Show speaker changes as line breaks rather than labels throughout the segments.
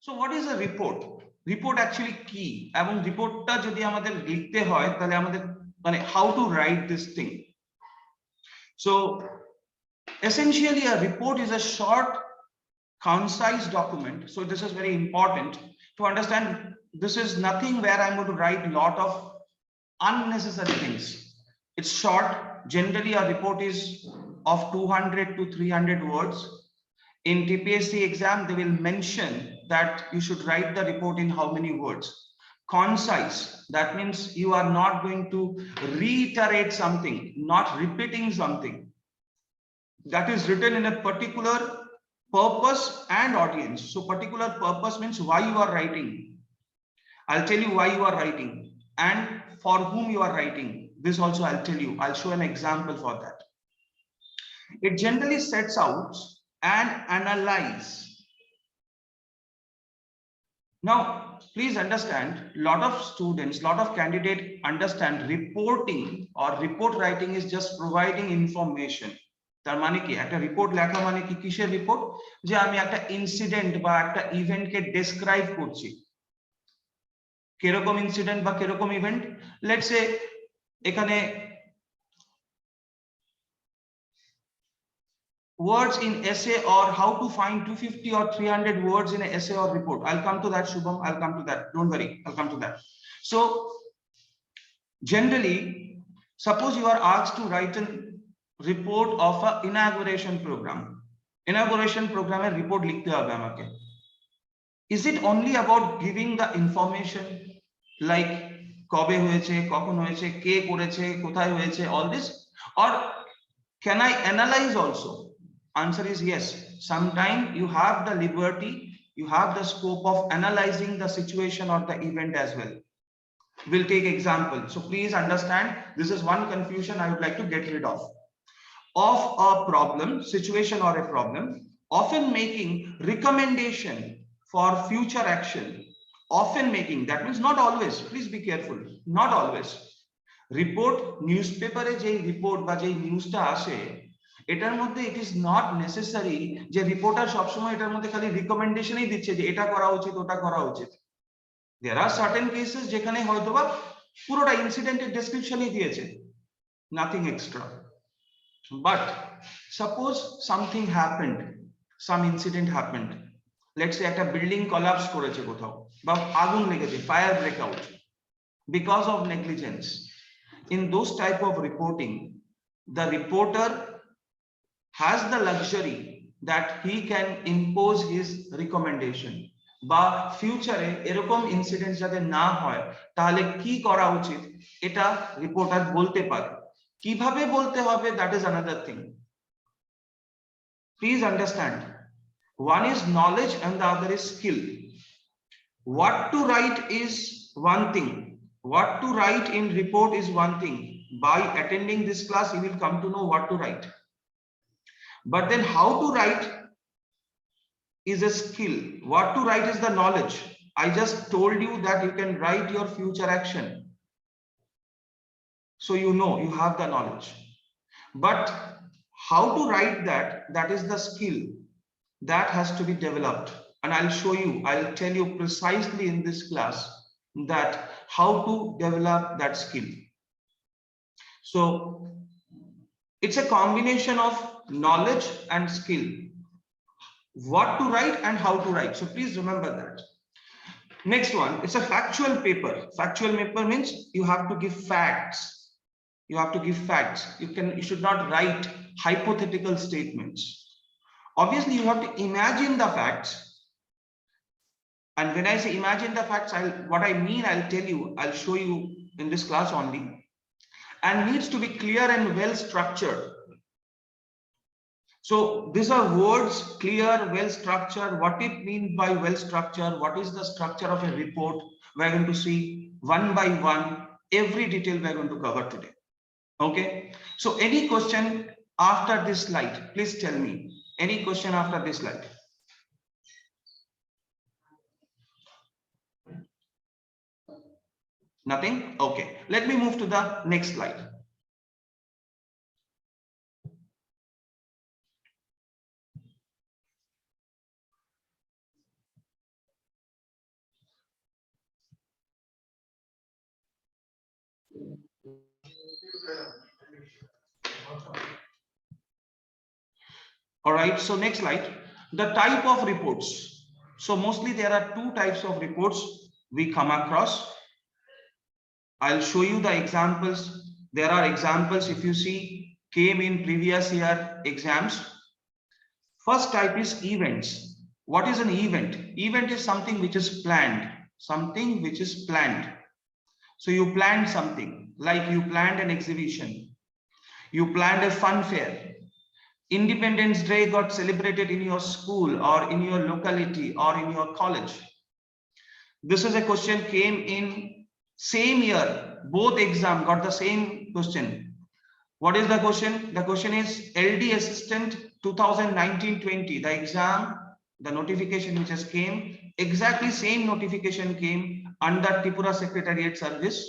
So what is a report? Report actually key এবং রিপোর্টটা যদি আমাদের লিখতে হয় তাহলে আমাদের মানে how to write this thing. So essentially a report is a short concise document. So this is very important to understand. This is nothing where I'm going to write a lot of unnecessary things. It's short. Generally a report is of 200 to 300 words. In TPSC exam they will mention that you should write the report in how many words. Concise, that means you are not going to reiterate something, not repeating something that is written in a particular purpose and audience. So particular purpose means why you are writing. I'll tell you why you are writing and for whom you are writing. This also I'll tell you. I'll show an example for that. It generally sets out and analyze. Now please understand, lot of students, lot of candidates understand reporting or report writing is just providing information. তার মানে কি একটা report লেখা মানে কি কিসের report, যে আমি একটা ইনসিডেন্ট বা একটা ইভেন্টকে ডেসক্রাইব করছি। কিরকম ইনসিডেন্ট বা কিরকম ইভেন্ট, লেটস সে এখানে words in essay or how to find 250 or 300 words in an essay or report. I'll come to that, Shubham. I'll come to that. Don't worry. I'll come to that. So generally, suppose you are asked to write a report of an inauguration program. Inauguration program a report likhte hobe amake. Is it only about giving the information like kobe hoyeche, kokhon hoyeche, ke koreche, kothay hoyeche, all this, or can I analyze also? Answer is yes. Sometimes you have the liberty, you have the scope of analyzing the situation or the event as well. We'll take example. So please understand, this is one confusion I would like to get rid of a problem, situation or a problem, often making recommendation for future action. Often making, that means not always, please be careful, not always. Report newspaper e jei report ba jei news ta ashe এটার মধ্যে it is not necessary যে reporter সব সময় এটার মধ্যে খালি রিকমেন্ডেশনই দিচ্ছে যে এটা করা উচিত ওটা করা উচিত। there are certain cases যেখানে হয়তোবা পুরোটা ইনসিডেন্টের ডেসক্রিপশনই দিয়েছে, nothing extra. But suppose something happened, some incident happened, let's say একটা বিল্ডিং কোলাপস করেছে কোথাও বা আগুন লেগেছে, fire breakout because of negligence. In those type of reporting, the reporter has the luxury that he can impose his recommendation বা ফিউচারে এরকম incident যাতে না হয় তাহলে কি করা উচিত এটা রিপোর্টার বলতে পারে। কিভাবে বলতে হবে that is another thing. Please understand, one is knowledge and the other is skill. What to write is one thing, what to write in report is one thing. By attending this class you will come to know what to write, but then how to write is a skill. What to write is the knowledge. I just told you that you can write your future action, so you know you have the knowledge, but how to write that is the skill that has to be developed, and I'll show you, I'll tell you precisely in this class that how to develop that skill. So it's a combination of knowledge and skill, what to write and how to write. So please remember that. Next one, it's a factual paper. Factual paper means you have to give facts. You have to give facts. You should not write hypothetical statements. Obviously you have to imagine the facts, and when I say imagine the facts, what I mean I'll tell you, I'll show you in this class only, and needs to be clear and well structured. So these are words, clear, well structured. What it means by well structured, what is the structure of a report, we're going to see one by one, every detail we're going to cover today. Okay, so any question after this slide, please tell me. Any question after this slide? Nothing? Okay, let me move to the next slide. All right, so next slide. The type of reports. So mostly there are two types of reports we come across. I'll show you the examples. There are examples, if you see, came in previous year exams. First type is events. What is an event? Event is something which is planned. Something which is planned. So you planned something, like you planned an exhibition. You planned a fun fair. Independence Day got celebrated in your school or in your locality or in your college. This is a question came in same year. Both exam got the same question. What is the question? The question is LD Assistant 2019-20. The exam, the notification which has came, exactly same notification came under Tripura Secretariat Service,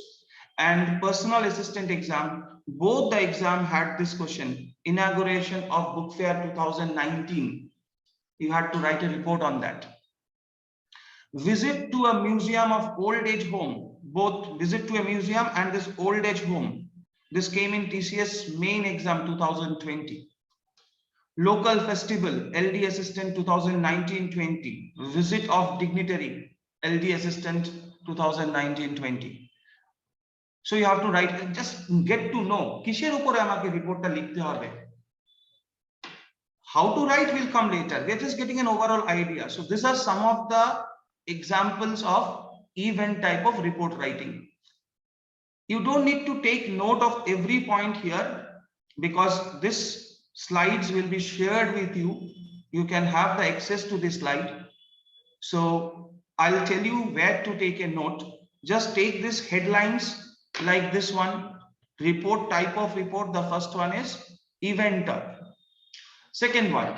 and Personal Assistant exam. Both the exam had this question, inauguration of Book Fair 2019. You had to write a report on that. Visit to a museum of old age home. Both visit to a museum and this old age home. This came in TCS main exam 2020. Local festival, LD Assistant 2019-20. Visit of dignitary, LD Assistant 2019-20. So you have to write, just get to know, kisher upore amake report ta likhte hobe. How to write will come later. We're just getting an overall idea. So these are some of the examples of event type of report writing. You don't need to take note of every point here because this slides will be shared with you. You can have the access to this slide. So I'll tell you where to take a note. Just take these headlines like this one, report type of report. The first one is event type. Second one,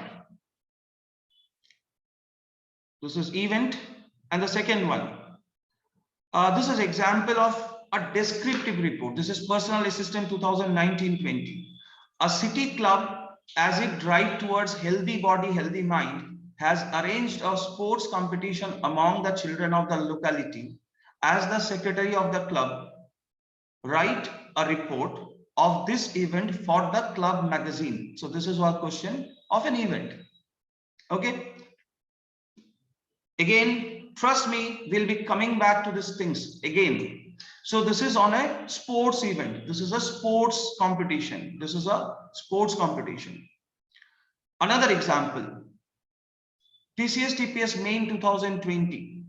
this is event, and the second one, this is example of a descriptive report. This is Personal Assistant 2019-20. A city club, as it drive towards healthy body, healthy mind, has arranged a sports competition among the children of the locality. As the secretary of the club, write a report of this event for the club magazine. So this is one question of an event. Okay. Again, trust me, we'll be coming back to these things again. So this is on a sports event. This is a sports competition. This is a sports competition. Another example, TCS TPS Main 2020.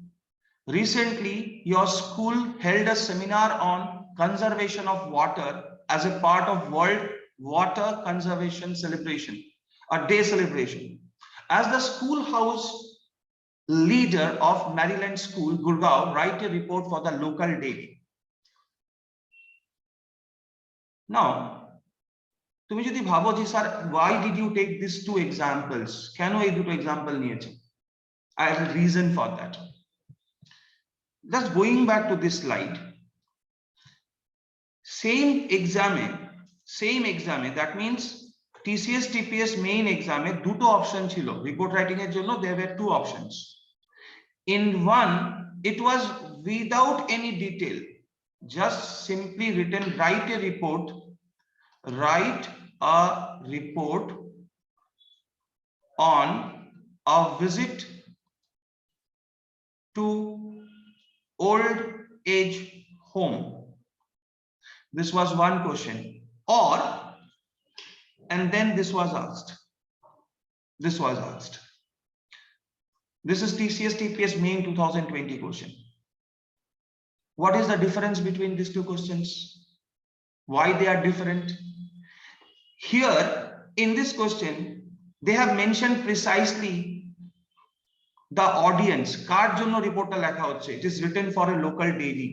Recently, your school held a seminar on conservation of water as a part of World Water Conservation Celebration, a day celebration. As the schoolhouse leader of Maryland School, Gurgaon, write a report for the local daily. Now, তুমি যদি ভাবো যে sir why did you take these two examples? কেন এই দুটো example নিয়েছে? I have a reason for that. Just going back to this slide, same exam, that means TCS TPS main exam এ দুটো option ছিল রিপোর্ট রাইটিং এর জন্য। there were two options. In one, it was without any detail, just simply written, write a report on a visit to old age home. This was one question. Or, and then this was asked. This is TCS TPS main 2020 question. What is the difference between these two questions? Why they are different? Here in this question, they have mentioned precisely the audience. কার জন্য রিপোর্টটা লেখা হচ্ছে? It is written for a local daily.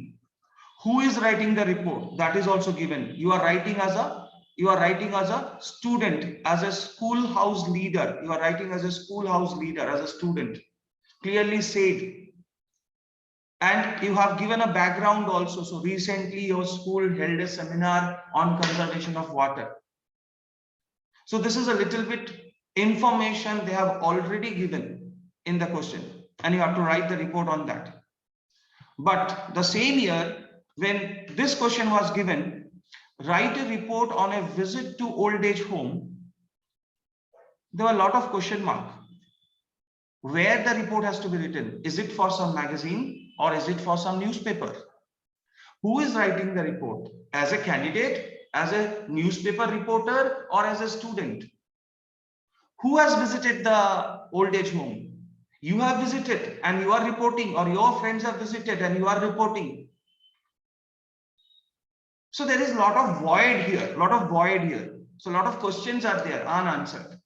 Who is writing the report? That is also given. You are writing as a student, as a schoolhouse leader. You are writing as a schoolhouse leader, as a student. Clearly said. And you have given a background also. So recently your school held a seminar on conservation of water. So this is a little bit information they have already given in the question, and you have to write the report on that. But the same year, when this question was given, write a report on a visit to old age home. there were a lot of question mark. Where the report has to be written? Is it for some magazine or is it for some newspaper? Who is writing the report? As a candidate, as a newspaper reporter, or as a student? Who has visited the old age home? You have visited and you are reporting, or your friends have visited and you are reporting. So there is a lot of void here, So a lot of questions are there unanswered.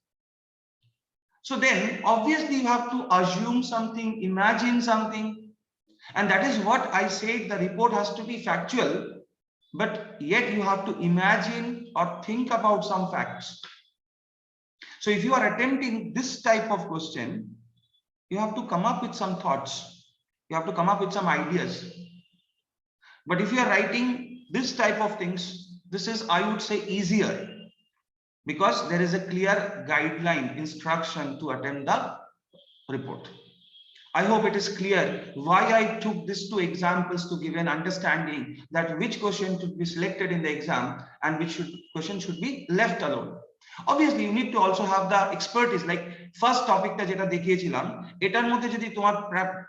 So then obviously you have to assume something, imagine something. And that is what I said, the report has to be factual, but yet you have to imagine or think about some facts. So if you are attempting this type of question, you have to come up with some thoughts. You have to come up with some ideas. But if you are writing this type of things, this is, I would say, easier, because there is a clear guideline, instruction to attempt the report. I hope it is clear why I took these two examples to give an understanding that which question should be selected in the exam and which question should be left alone. Obviously, you need to also have the expertise. Like first topic ta jeta দেখিয়েছিলাম, এটার মধ্যে যদি তোমার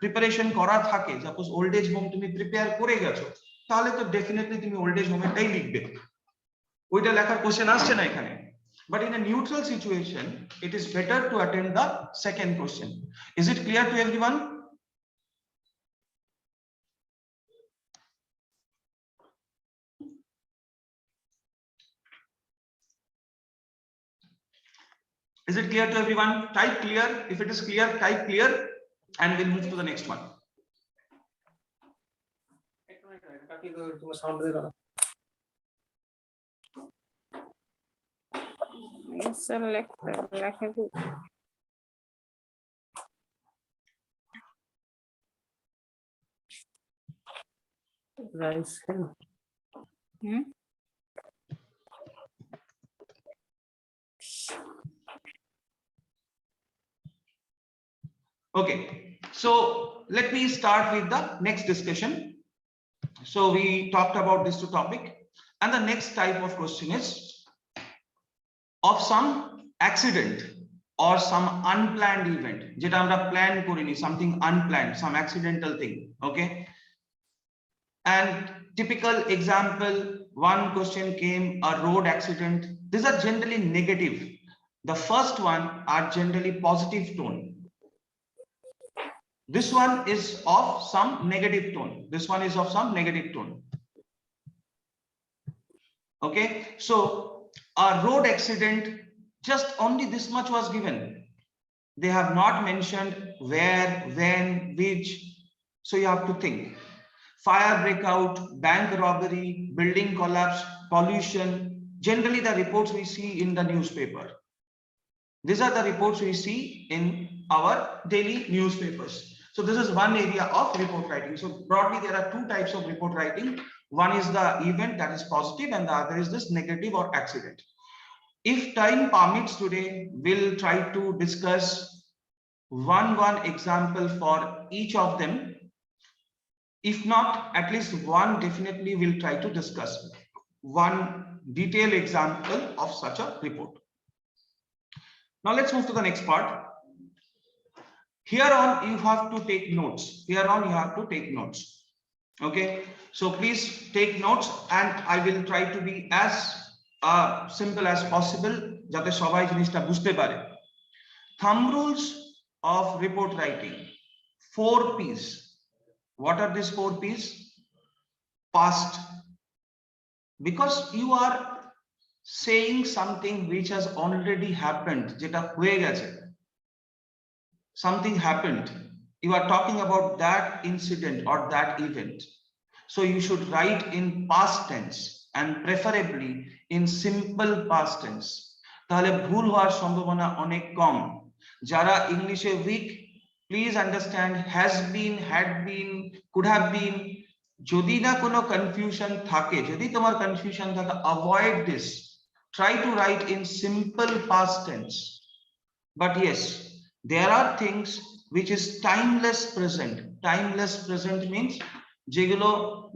preparation করা থাকে, suppose old age home তুমি prepare করে গেছো, তাহলে তো ডেফিনেটলি তুমি ওল্ড এজ হোমেরটাই লিখবে, ওইটা লেখার কোশ্চেন আসছে না এখানে। But in a neutral situation, it is better to attempt the second question. Is it clear to everyone? Is it clear to everyone? Type clear. If it is clear, type clear, and we'll move to the next one. Okay, so let me start with the next discussion. So we talked about this two topic, and the next type of question is of some accident or some unplanned event, jeta amra plan korini, something unplanned, some accidental thing. Okay, and typical example, one question came, a road accident. These are generally negative. The first one are generally positive tone. This one is of some negative tone. This one is of some negative tone. Okay, so a road accident, just only this much was given. They have not mentioned where, when, which. So you have to think. Fire breakout, bank robbery, building collapse, pollution. Generally the reports we see in the newspaper. These are the reports we see in our daily newspapers. So this is one area of report writing. So broadly, there are two types of report writing. One is the event that is positive, and the other is this negative or accident. If time permits today, we'll try to discuss one example for each of them. If not, at least one definitely we'll try to discuss one detailed example of such a report. Now let's move to the next part. Here on you have to take notes. Okay, so please take notes, and I will try to be as simple as possible jate shobai jinishta bujhte pare. Thumb rules of report writing: 4 P's. What are these 4 P's? Past, because you are saying something which has already happened, jeta hoye geche. Something happened, you are talking about that incident or that event, so you should write in past tense, and preferably in simple past tense. তাহলে ভুল হওয়ার সম্ভাবনা অনেক কম। যারা ইংলিশে weak, please understand has been, had been, could have been. যদি না কোনো কনফিউশন থাকে, যদি তোমার কনফিউশন থাকে, avoid this, try to write in simple past tense. But yes, there are things which is timeless present. Timeless present means যেগুলো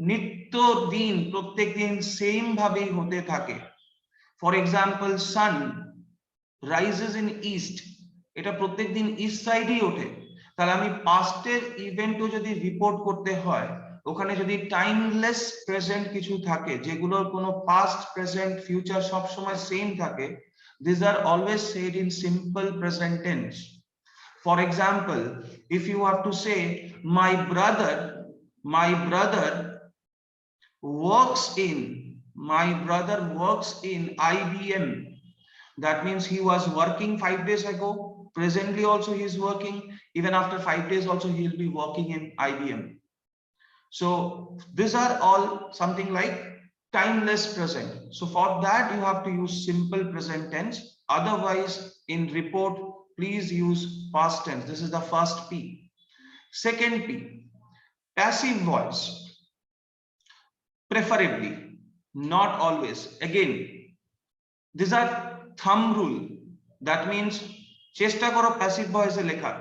নিত্য দিন, প্রত্যেক দিন সেম ভাবেই হতে থাকে। For example, sun, rises in east, এটা প্রত্যেকদিন ইস্ট সাইডেই ওঠে, তাহলে আমি পাস্টের ইভেন্টও যদি রিপোর্ট করতে হয়, ওখানে যদি টাইমলেস প্রেজেন্ট কিছু থাকে, যেগুলোর কোনো পাস্ট প্রেজেন্ট ফিউচার সব সময় সেম থাকে, these are always said in simple present tense. For example, if you have to say my brother works in IBM, that means he was working 5 days ago, presently also he is working, even after 5 days also he will be working in IBM. So these are all something like timeless present. So for that you have to use simple present tense. Otherwise in report please use past tense. This is the first P. Second P, passive voice. Preferably, not always. Again, these are thumb rule. That means চেষ্টা করো passive ভয়েসে লেখা,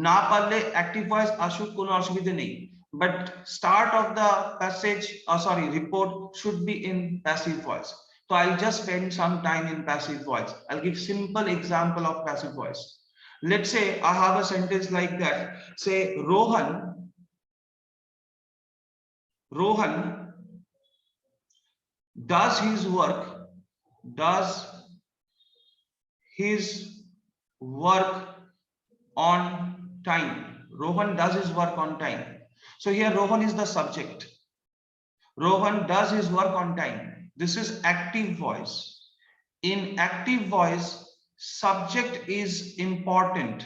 না পারলে active voice আসুক, কোনো অসুবিধা নেই, but start of the passage report should be in passive voice. So I'll just spend some time in passive voice. I'll give simple example of passive voice. Let's say I have a sentence like that. Say Rohan does his work on time. Rohan does his work on time. So here Rohan is the subject. Rohan does his work on time. This is active voice. In active voice, subject is important.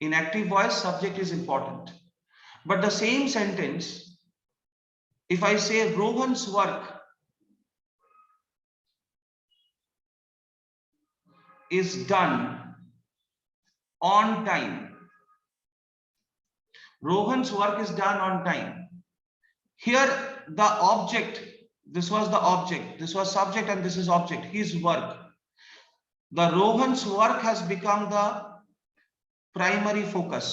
In active voice, subject is important. But the same sentence, if I say Rohan's work is done on time. Rohan's work is done on time. Here the object, this was the object, this was subject, and this is object, his work. The Rohan's work has become the primary focus.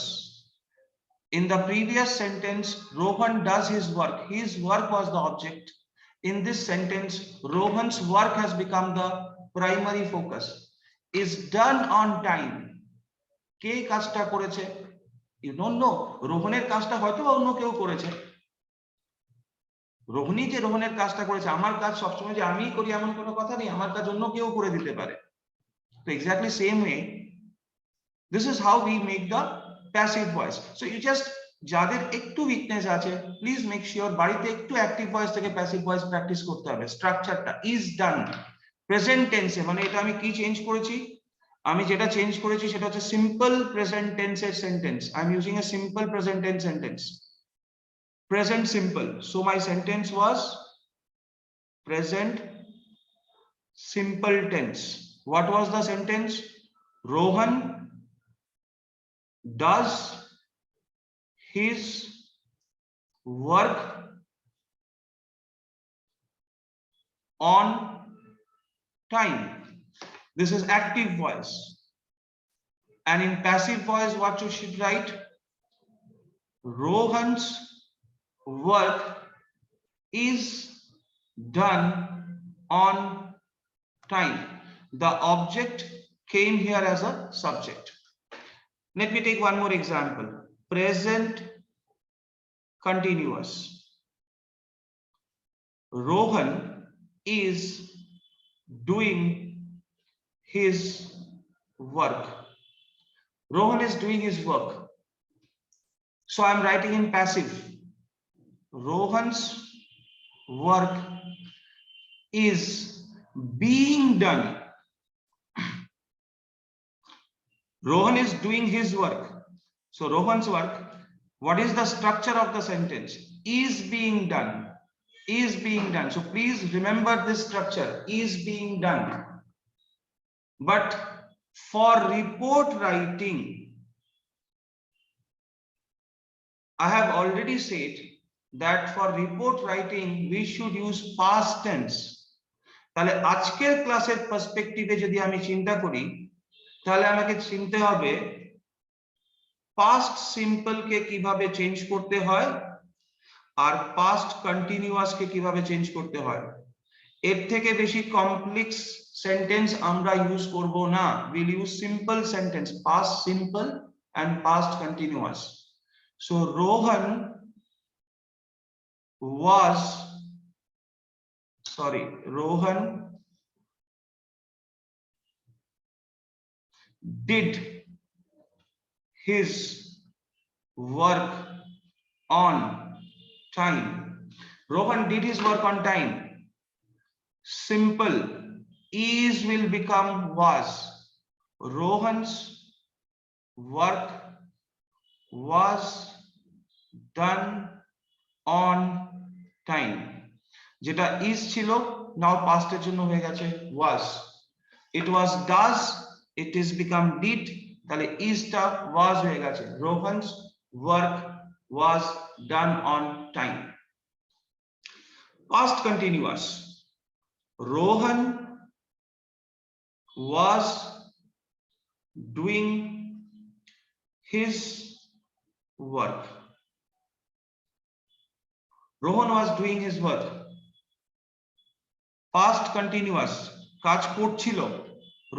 In the previous sentence, Rohan does his work. His work was the object. In this sentence, Rohan's work has become the primary focus. Is done on time. কে কাজটা করেছে? You don't know. রোহনের কাজটা হয়তো অন্য কেউ করেছে। রোহনই যে রোহনের কাজটা করেছে, আমার কাজ সবসময় যে আমিই করি এমন কোনো কথা নেই, আমার কাজ অন্য কেউ করে দিতে পারে। So exactly same way, this is how we make the passive voice. So you just, যাদের একটু উইকনেস আছে, প্লিজ মেক শিওর বাড়িতে একটু অ্যাক্টিভ ভয়েস থেকে প্যাসিভ ভয়েস প্র্যাকটিস করতে হবে। স্ট্রাকচারটা ইজ ডান, প্রেজেন্ট টেন্সে, মানে এটা আমি কি চেঞ্জ করেছি, আমি যেটা চেঞ্জ করেছি সেটা হচ্ছে সিম্পল প্রেজেন্ট টেন্সের sentence. I am using a simple present tense sentence, present simple. So my sentence was present simple tense. What was the sentence? Rohan does his work on time. This is active voice. And in passive voice, what you should write? Rohan's work is done on time. The object came here as a subject. Let me take one more example. Present continuous. Rohan is doing his work. Rohan is doing his work. So I'm writing in passive. Rohan's work is being done. Rohan is doing his work. So Rohan's work, what is the structure of the sentence? Is being done. Is being done. So please remember this structure, is being done. But for report writing, I have already said that for report writing we should use past tense. তাহলে আজকের ক্লাসের পার্সপেক্টিভে যদি আমি চিন্তা করি, তাহলে আমাকে চিনতে হবে পাস্ট সিম্পল কে কিভাবে চেঞ্জ করতে হয়, আর পাস্ট কন্টিনিউয়াস কে কিভাবে চেঞ্জ করতে হয়। এর থেকে বেশি কমপ্লেক্স সেন্টেন্স আমরা ইউজ করব না, will use simple sentence, past simple and past continuous. So Rohan did his work on time. Rohan did his work on time. Simple. Is will become was. Rohan's work was done on time. যেটা is ছিল নাও পাস্টের জন্য হয়ে গেছে was. It was does, it is become did, তাহলে is টা was হয়ে গেছে। Rohan's work was done on time. Past continuous. Rohan was doing his work. Rohan was doing his work. Past continuous. কাজ করছিল।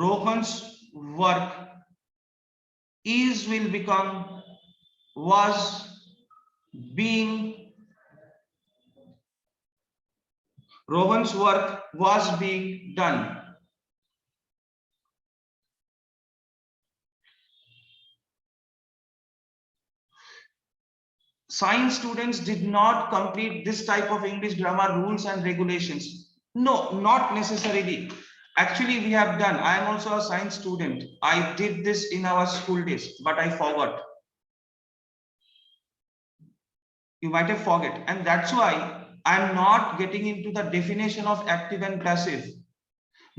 Rohan's work is will become was being. Rohan's work was being done. Science students did not complete this type of English grammar rules and regulations. No, not necessarily. Actually, we have done. I am also a science student. I did this in our school days, but I forgot. You might have forget, and that's why I'm not getting into the definition of active and passive.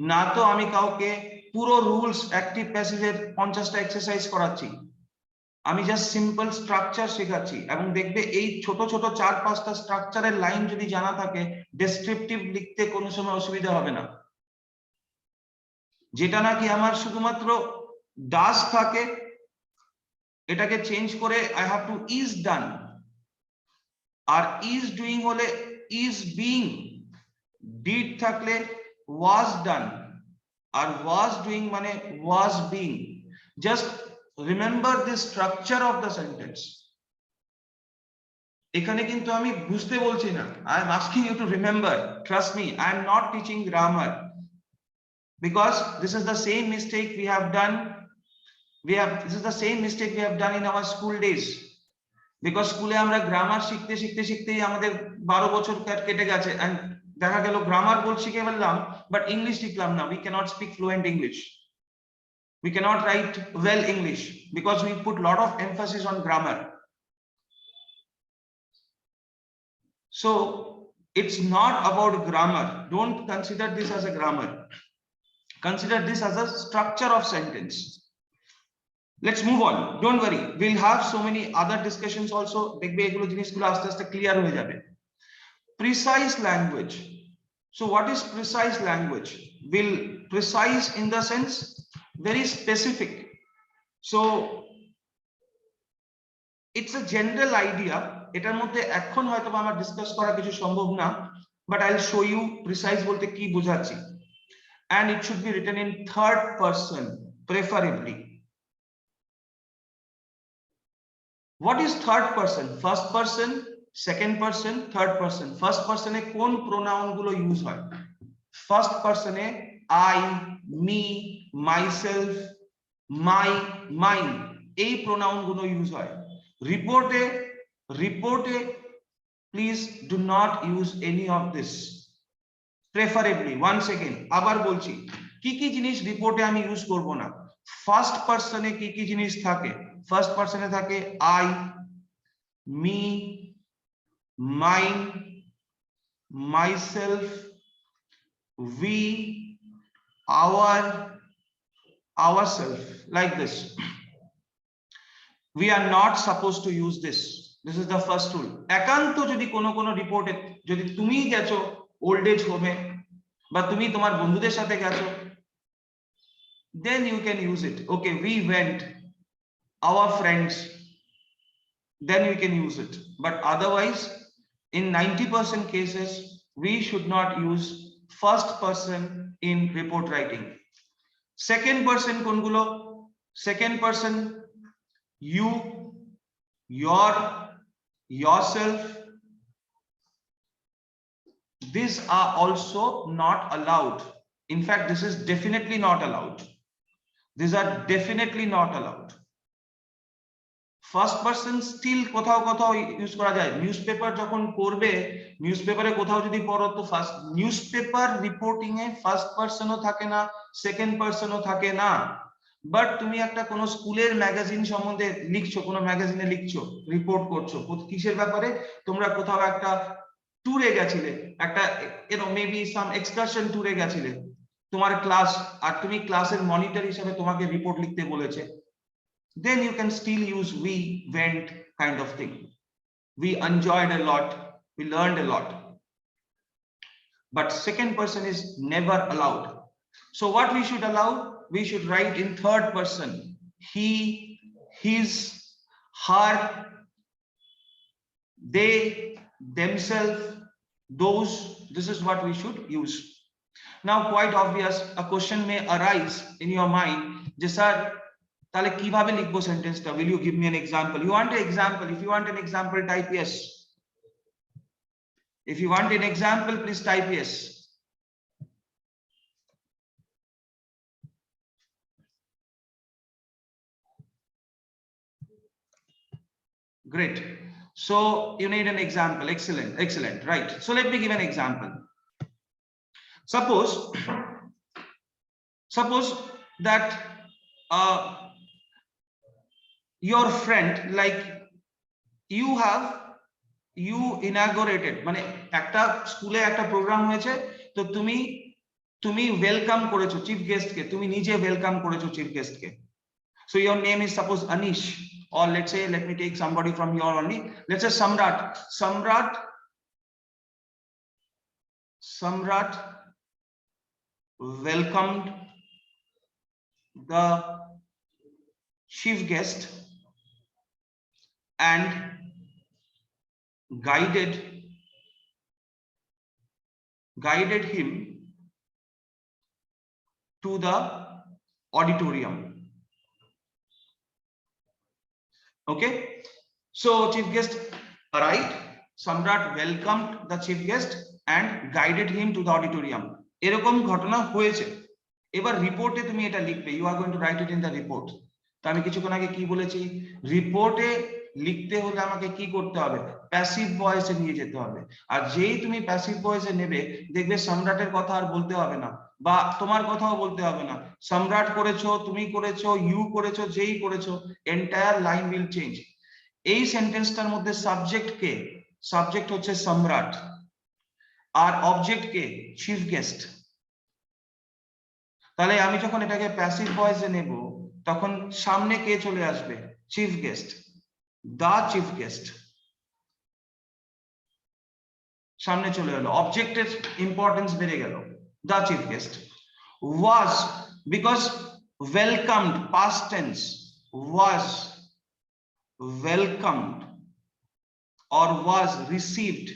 না তো আমি কাউকে পুরো rules active প্যাসিভের 50টা exercise করাচ্ছি, আমি just simple structure শেখাচ্ছি। এবং দেখবে এই ছোট ছোট 4-5টা স্ট্রাকচারের লাইন যদি জানা থাকে, ডেসক্রিপটিভ লিখতে কোনো সময় অসুবিধা হবে না। যেটা নাকি আমার শুধুমাত্র ডাজ থাকে, এটাকে চেঞ্জ করে I have to is done, আর ইজ ডুইং হলে ইজ বিং, ডিড থাকলে ওয়াজ ডান, আর ওয়াজ ডুইং মানে was being. Just remember the structure of the sentence. এখানে কিন্তু আমি বুঝতে বলছি না, I am asking you to remember. Trust me, I am not teaching grammar, because this is the same mistake we have done. This is the same mistake we have done in our school days. Because স্কুলে আমরা grammar শিখতে শিখতে শিখতেই আমাদের 12 বছর কেটে গেছে, and দেখা গেল গ্রামার বল শিখে ফেললাম, বাট ইংলিশ শিখলাম না। We cannot speak fluent English. We cannot write well English because we put lot of emphasis on grammar. So it's not about grammar. Don't consider this as a grammar. Consider this as a structure of sentence. Let's move on. Don't worry, we'll have so many other discussions also. দেখবে এগুলো জিনিসগুলো আস্তে আস্তে clear হয়ে যাবে। Precise language. So what is precise language? Will precise in the sense very specific. So it's a general idea. এটার মধ্যে এখন হয়তো আমরা ডিসকাস করা কিছু সম্ভব না, but I'll show you precise বলতে কি বোঝাচ্ছি। And it should be written in third person preferably. What is third person? First person, second person, third person. First person এ কোন pronoun গুলো ইউজ হয়? First person A I, me, myself, my, mine এই pronoun গুলো use হয়। রিপোর্টে please do not use any of this. Preferably, once again আবার বলছি, কি কি জিনিস রিপোর্টে আমি ইউজ করব না। ফার্স্ট পারসনে কি কি জিনিস থাকে? ফার্স্ট পারসনে থাকে I, me, mine, myself, we, our, ourself, like this. We are not supposed to use this. This is the first rule. একান্ত যদি কোনো রিপোর্টে যদি তুমি গেছো ওল্ড এজ হোমে বা তুমি তোমার বন্ধুদের সাথে গেছো, then you can use it. Okay, we went, our friends, then you can use it. But otherwise in 90% cases, we should not use first person in report writing. Second person kongulo? Second person, you, yourself. These are also not allowed. In fact, this is definitely not allowed. These are definitely not allowed. First person still কোথাও কোথাও use করা যায়। Newspaper যখন পড়বে, নিউজপেপারে কোথাও যদি পড়ো তো ফার্স্ট নিউজপেপার রিপোর্টিং এ ফার্স্ট পারসনও থাকে না, সেকেন্ড পারসনও থাকে না। বাট তুমি একটা কোনো স্কুলের ম্যাগাজিন সম্বন্ধে লিখছো, কোনো ম্যাগাজিনে লিখছো, রিপোর্ট করছো, কিসের ব্যাপারে? তোমরা কোথাও একটা ট্যুরে গেছিলে, একটা মেবি সাম এক্সকারশন ট্যুরে গেছিলে, তোমার ক্লাস, আর তুমি ক্লাসের মনিটর হিসেবে তোমাকে রিপোর্ট লিখতে বলেছে, then you can still use we went kind of thing. We enjoyed a lot, we learned a lot. But second person is never allowed. So what we should allow? We should write in third person. He, his, her, they, themselves, those. This is what we should use. Now quite obvious, a question may arise in your mind, just sir, তাহলে কিভাবে লিখবো সেন্টেন্সটা? will you give me an example? You want an example? If you want an example, type yes. If you want an example, please type yes. Great. So you need an example. Excellent, excellent. Right, so let me give an example. Suppose that your friend, like you inaugurated, মানে একটা স্কুলে একটা programme হয়েছে, তো তুমি welcome করেছো chief guest কে, তুমি নিজে ওয়েলকাম করেছো chief guest K. So your name is suppose Anish, or let's say, let me take somebody from here only, let's say Samrat welcomed the chief guest and guided him to the auditorium. Okay, so chief guest arrived, Samrat welcomed the chief guest and guided him to the auditorium. এরকম ঘটনা হয়েছে। এবার রিপোর্টে তুমি এটা লিখবে, you are going to write it in the report. তো আমি কিছুক্ষণ আগে কি বলেছি, রিপোর্টে লিখতে হলে আমাকে কি করতে হবে? প্যাসিভ ভয়েসে নিয়ে যেতে হবে। আর যেই তুমি প্যাসিভ ভয়েসে নেবে, দেখবে সম্রাটের কথা আর বলতে হবে না, বা তোমার কথাও বলতে হবে না। সম্রাট করেছো, তুমি করেছো, ইউ করেছো, যেই করেছো, এন্টায়ার লাইন উইল চেঞ্জ। এই সেন্টেন্সটার মধ্যে সাবজেক্ট কে? সাবজেক্ট হচ্ছে সম্রাট, আর অবজেক্ট কে? Chief guest. তাহলে আমি যখন এটাকে প্যাসিভ ভয়েসে নেব, তখন সামনে কে চলে আসবে? Chief guest, the chief guest সামনে চলে এলো, অবজেক্টের ইম্পর্টেন্স বেড়ে গেল, the chief guest. Was, because welcomed, past tense, was welcomed or was received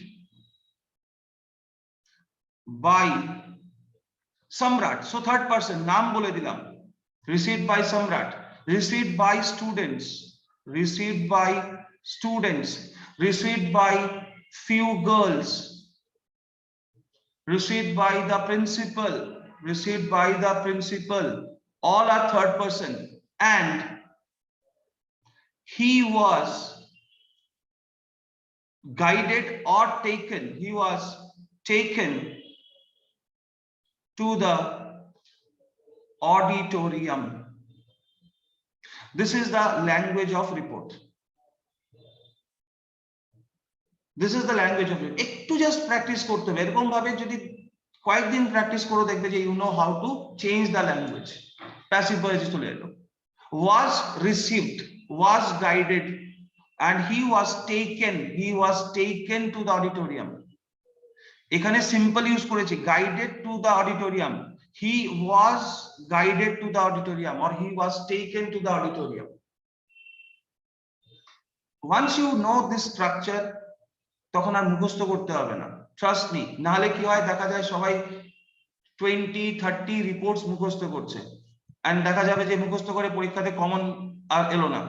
by Samrat. So third person, naam bole dilam, received by Samrat, received by students, received by students, received by few girls, received by the principal, received by the principal, all are third person. And he was guided or taken, he was taken to the auditorium. This is the language of report. This is the language of report. একটু just practice করতে হবে, এরকম ভাবে যদি কয়েকদিন practice করো, দেখবে যে you know how to change the language. Passive ভয়েসে চলে এলো। was received, was guided, and he was taken to the auditorium. এখানে সিম্পল ইউজ করেছি, guided to the auditorium. He was guided to the auditorium, or he was taken to the auditorium. Once you know this structure, তখন আর মুখস্থ করতে হবে না, trust me. নাহলে কি হয়, দেখা যায় সবাই 20-30 রিপোর্টস মুখস্থ করছে, এন্ড দেখা যাবে যে মুখস্থ করে পরীক্ষাতে কমন আর এলো না।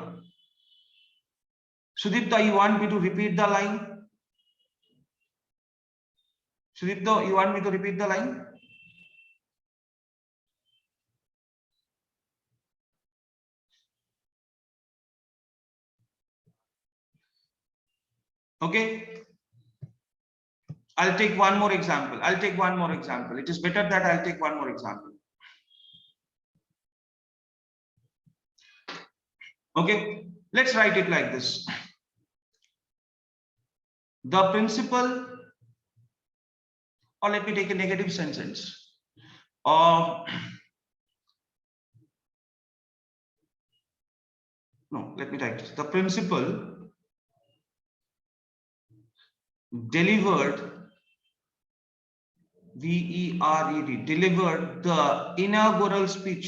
Sudipta, you want me to repeat the line? Sudipta, you want me to repeat the line? Okay, I'll take one more example. It is better that I'll take one more example. Okay, let's write it like this. The principal, or let me take a negative sentence. No, let me write this. The principal delivered, VERED, delivered the inaugural speech.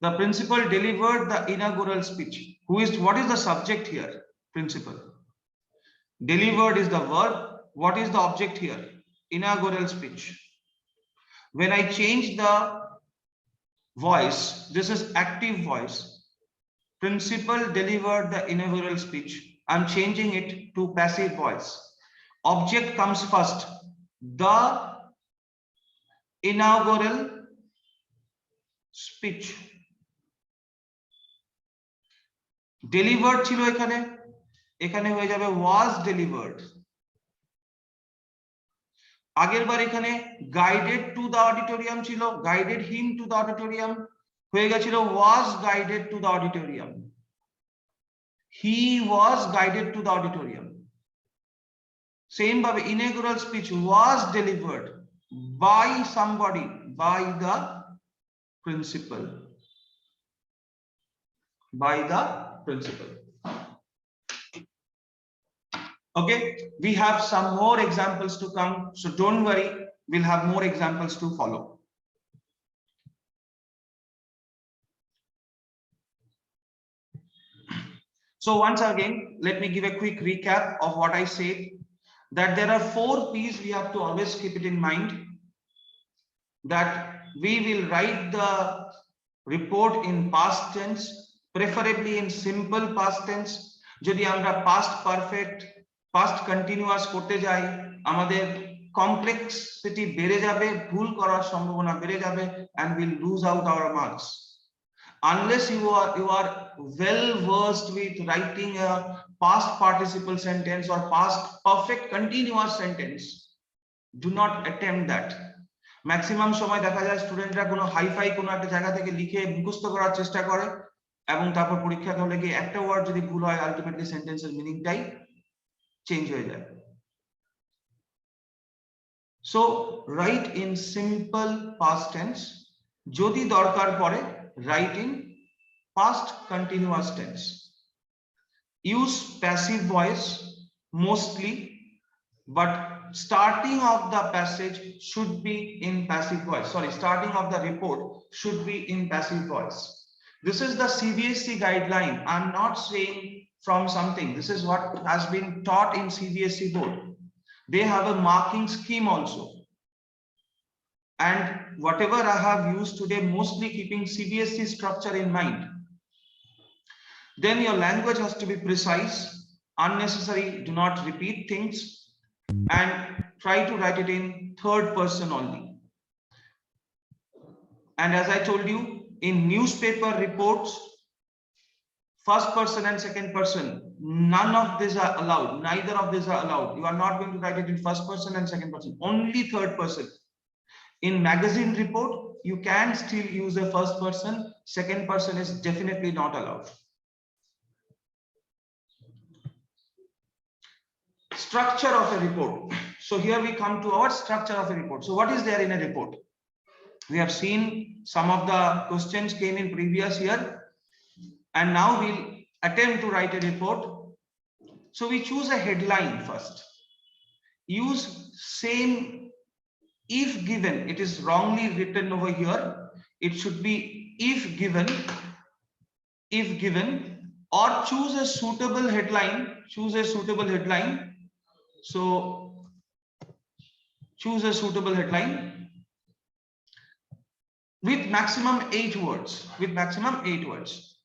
The principal delivered the inaugural speech. What is the subject here? Principal. Delivered is the verb. What is the object here? Inaugural speech. When I change the voice, this is active voice. Principal delivered the inaugural speech. I'm changing it to passive voice. Object comes first. The inaugural speech. Delivered ছিল এখানে হয়ে যাবে was delivered. আগের বার এখানে guided to the auditorium ছিল, guided him to the auditorium, হয়ে গেছিল was guided to the auditorium. He was guided to the auditorium. Same ভাবে inaugural speech was delivered by somebody, by the principal. By the principal. Okay, we have some more examples to come, so don't worry, we'll have more examples to follow. So once again, let me give a quick recap of what I said, that there are 4 P's. We have to always keep it in mind, that we will write the report in past tense, preferably in simple past tense. যদি আমরা past perfect, past continuous করতে যাই, আমাদের complexity বেড়ে যাবে, ভুল করার সম্ভাবনা বেড়ে যাবে, and we'll lose out our marks. Unless you are well versed with writing a past participle sentence or past perfect continuous sentence, do not attempt that. Maximum সময় দেখা যায় স্টুডেন্টরা কোনো হাইফাই কোনো একটা জায়গা থেকে লিখে মুখস্থ করার চেষ্টা করে, এবং তারপর পরীক্ষা হলে গিয়ে একটা ওয়ার্ড যদি ভুল হয়, আলটিমেটলি সেন্টেন্সের মিনিংটাই চেঞ্জ হয়ে যায়। So right in simple past tense, যদি দরকার পড়ে write in past continuous tense. Use passive voice mostly, but starting of the passage should be in passive voice. Sorry, starting of the report should be in passive voice. This is the CBSE guideline. I'm not saying from something. This is what has been taught in CBSE board. They have a marking scheme also. And whatever I have used today, mostly keeping CBSE structure in mind. Then your language has to be precise, unnecessary, do not repeat things, and try to write it in third person only. And as I told you, in newspaper reports, first person and second person, none of these are allowed. Neither of these are allowed. You are not going to write it in first person and second person, only third person. In magazine report, you can still use a first person, second person is definitely not allowed. Structure of a report. So here we come to our structure of a report. So what is there in a report? We have seen some of the questions came in previous year, and now we'll attempt to write a report. So we choose a headline first. Use same if given. It is wrongly written over here. It should be if given. if given, or choose a suitable headline. Choose a suitable headline. So choose a suitable headline with maximum 8 words. With maximum 8 words.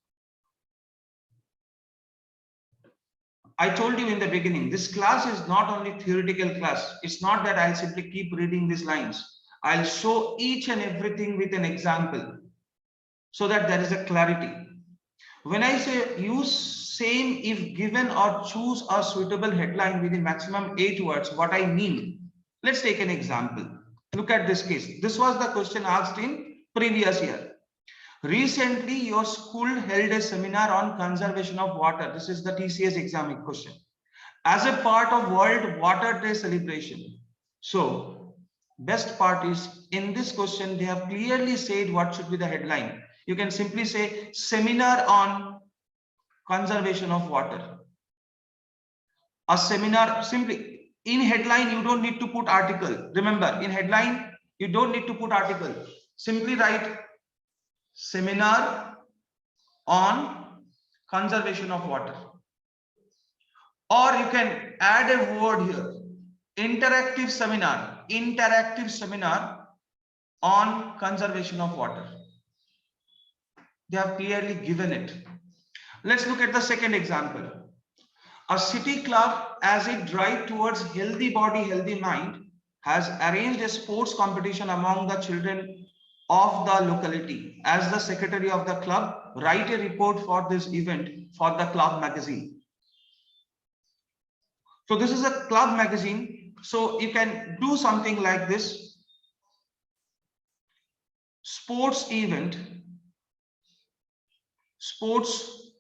I told you in the beginning, this class is not only theoretical class. It's not that I'll simply keep reading these lines. I'll show each and everything with an example so that there is a clarity. When I say use same if given or choose a suitable headline within maximum 8 words, what I mean, let's take an example. Look at this case. This was the question asked in previous year. Recently, your school held a seminar on conservation of water. This is the TCS exam question. As a part of World Water Day celebration. So, best part is in this question, they have clearly said what should be the headline. You can simply say seminar on conservation of water. A seminar, simply in headline, you don't need to put article. Remember, in headline, you don't need to put article. Simply write seminar on conservation of water. Or you can add a word here, interactive seminar on conservation of water. They have clearly given it. Let's look at the second example. A city club, as it drives towards healthy body, healthy mind, has arranged a sports competition among the children of the locality. As the secretary of the club, write a report for this event for the club magazine. So this is a club magazine. So you can do something like this. Sports event, sports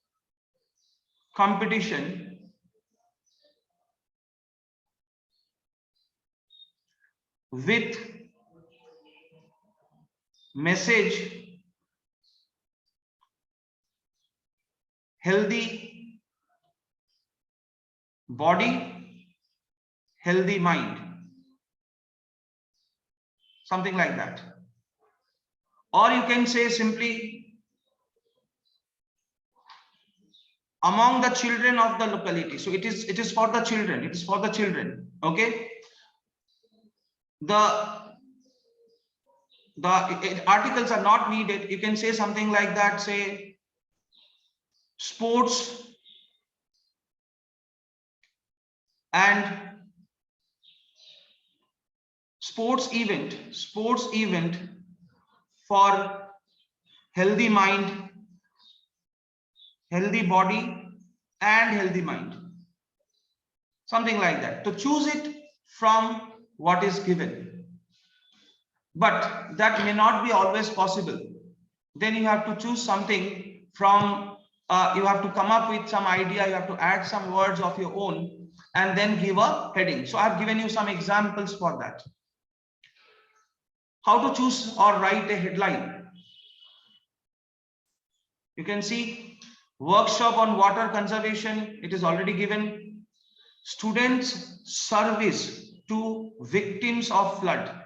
competition with message healthy body, healthy mind. Something like that. Or you can say simply among the children of the locality. So it is for the children. It is for the children. Okay. The articles are not needed. You can say something like that. Say sports and sports event for healthy mind, healthy body and healthy mind. Something like that. To choose it from what is given. But that may not be always possible. Then you have to choose something from, you have to come up with some idea, you have to add some words of your own and then give a heading. So I've given you some examples for that. How to choose or write a headline. You can see workshop on water conservation. It is already given. Students service to victims of flood.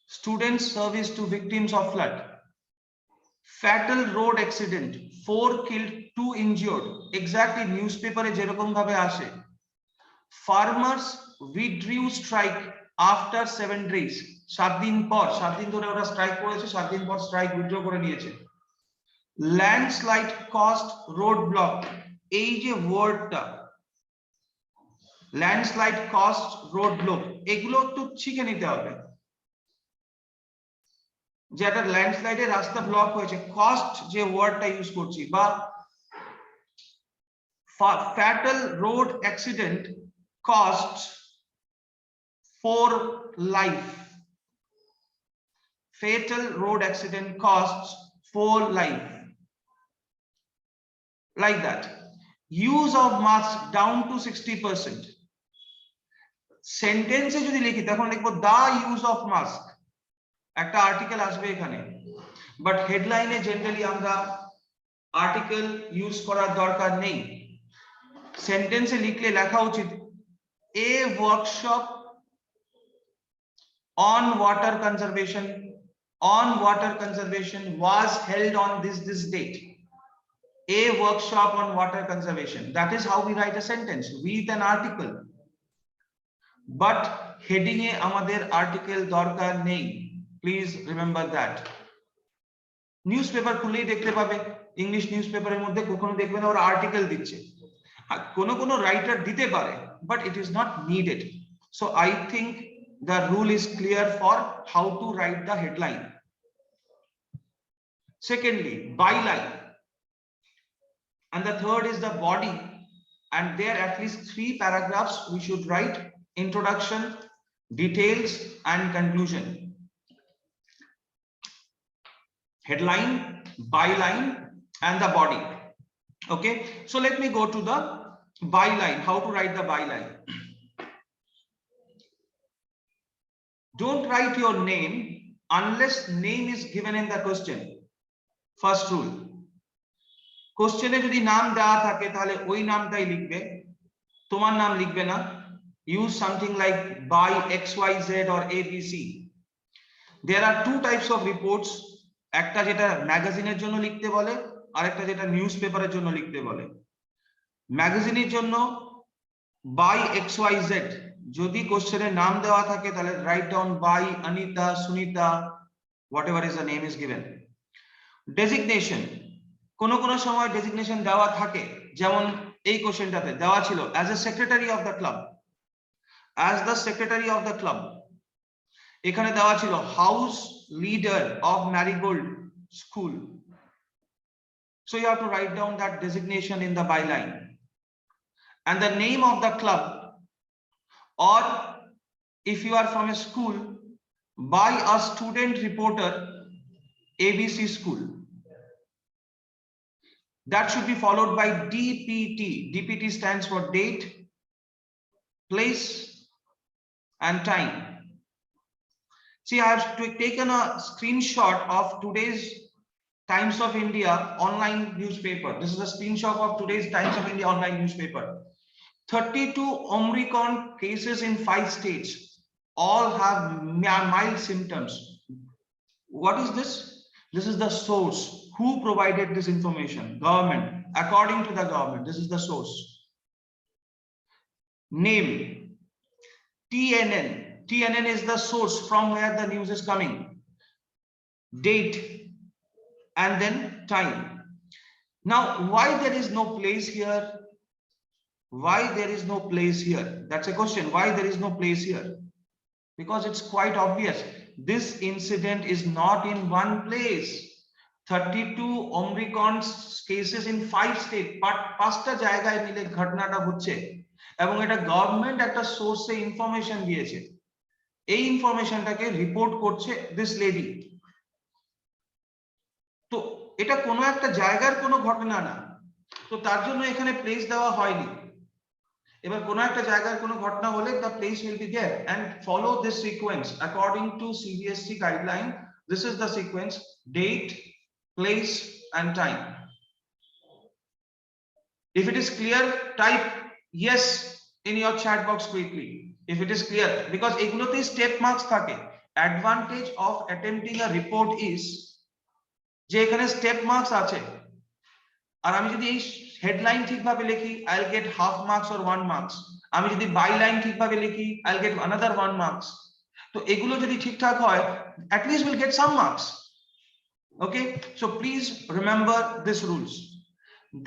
Students service to victims of flood. Fatal road accident, 4 killed, 2 injured. Exactly newspaper e jerokom bhabe ashe. Farmers withdrew strike after 7 days. 7 din por, 7 din dhore ora strike koreche, 7 din por strike withdraw kore niyeche. Landslide caused roadblock. এই যে ওয়ার্ডটা landslide cost road block, এগুলো একটু শিখে নিতে হবে। যে একটা ল্যান্ডস্লাইডে রাস্তা ব্লক হয়েছে, কস্ট যে ওয়ার্ডটা ইউজ করছি, বা fatal road accident cost 4 life. Fatal road accident costs 4 life. Like that. Use of mask down to 60%. Sentence e jodi likhi tokhon likhbo the use of mask. একটা আর্টিকেল আসবে এখানে, but হেডলাইনে generally আমরা article use করার দরকার নেই। সেন্টেন্সে লিখলে লেখা উচিত এ workshop on water conservation was held on this date. a workshop on water conservation. That is how we write a sentence with an article. But heading এ আমাদের article দরকার নেই. Please remember that. নিউজপেপার খুলেই দেখতে পাবে English নিউজপেপারের মধ্যে কখনো দেখবে না ওরা আর্টিকেল দিচ্ছে, আর কোন রাইটার দিতে পারে, but it is not needed. So I think the rule is clear for how to write the headline. Secondly, byline, and the third is the body, and there at least 3 paragraphs we should write: introduction, details, and conclusion. Headline, byline, and the body. Okay, so let me go to the byline. How to write the byline? Don't write your name unless name is given in the question. First rule. Question এ যদি নাম দেওয়া থাকে তাহলে ওই নামটাই লিখবে, তোমার নাম লিখবে না. Use something like by XYZ or ABC. There are 2 types of reports. একটা যেটা ম্যাগাজিনের জন্য লিখতে বলে, আর একটা যেটা নিউজ পেপারের জন্য লিখতে বলে. ম্যাগাজিনের জন্য by XYZ, যদি কোশ্চেনের নাম দেওয়া থাকে তাহলে write down by Anita, Sunita, whatever is the name is given. Designation, কোন সময় ডেজিগনেশন দেওয়া থাকে, যেমন এই কোশ্চেনটাতে দেওয়া ছিল as a secretary of the club, as the secretary of the club. এখানে দেওয়া ছিল house leader of Marigold School. So you have to write down that designation in the byline. And the name of the club, or if you are from a school, by a student reporter, ABC school. That should be followed by DPT. DPT stands for date, place, and time. See, I have taken a screenshot of today's Times of India online newspaper. This is a screenshot of today's Times of India online newspaper. 32 Omicron cases in 5 states. All have mild symptoms. What is this? This is the source. Who provided this information? Government. According to the government, this is the source. Name, TNN. TNN is the source from where the news is coming. Date, and then time. Now, why there is no place here? Why there is no place here? That's a question. Why there is no place here? Because it's quite obvious. This incident is not in one place. 32 Omicron cases in 5 states, but 5টা জায়গায় মিলে ঘটনাটা হচ্ছে, এবং এটা government একটা সোর্সে information দিয়েছে. এই ইনফরমেশনটাকে রিপোর্ট করছে দিস লেডি. তো এটা কোনো একটা জায়গার কোনো ঘটনা না, তো তার জন্য এখানে প্লেস দেওয়া হয়নি. এবার কোনো একটা জায়গার কোনো ঘটনা হলে the place will be there, and follow this sequence according to CBSE guideline. This is the sequence: date, place, and time. If it is clear, type yes in your chat box quickly if it is clear, because এগুলোতে step marks থাকে. Advantage of attempting a report is যে এখানে step marks আছে, আর আমি যদি এই headline ঠিকভাবে লিখি I'll get half marks or 1 marks. আমি যদি বাইলাইন ঠিকভাবে লিখি I'll get another 1 marks. তো এগুলো যদি ঠিকঠাক হয় at least we'll get some marks. Okay, so please remember these rules.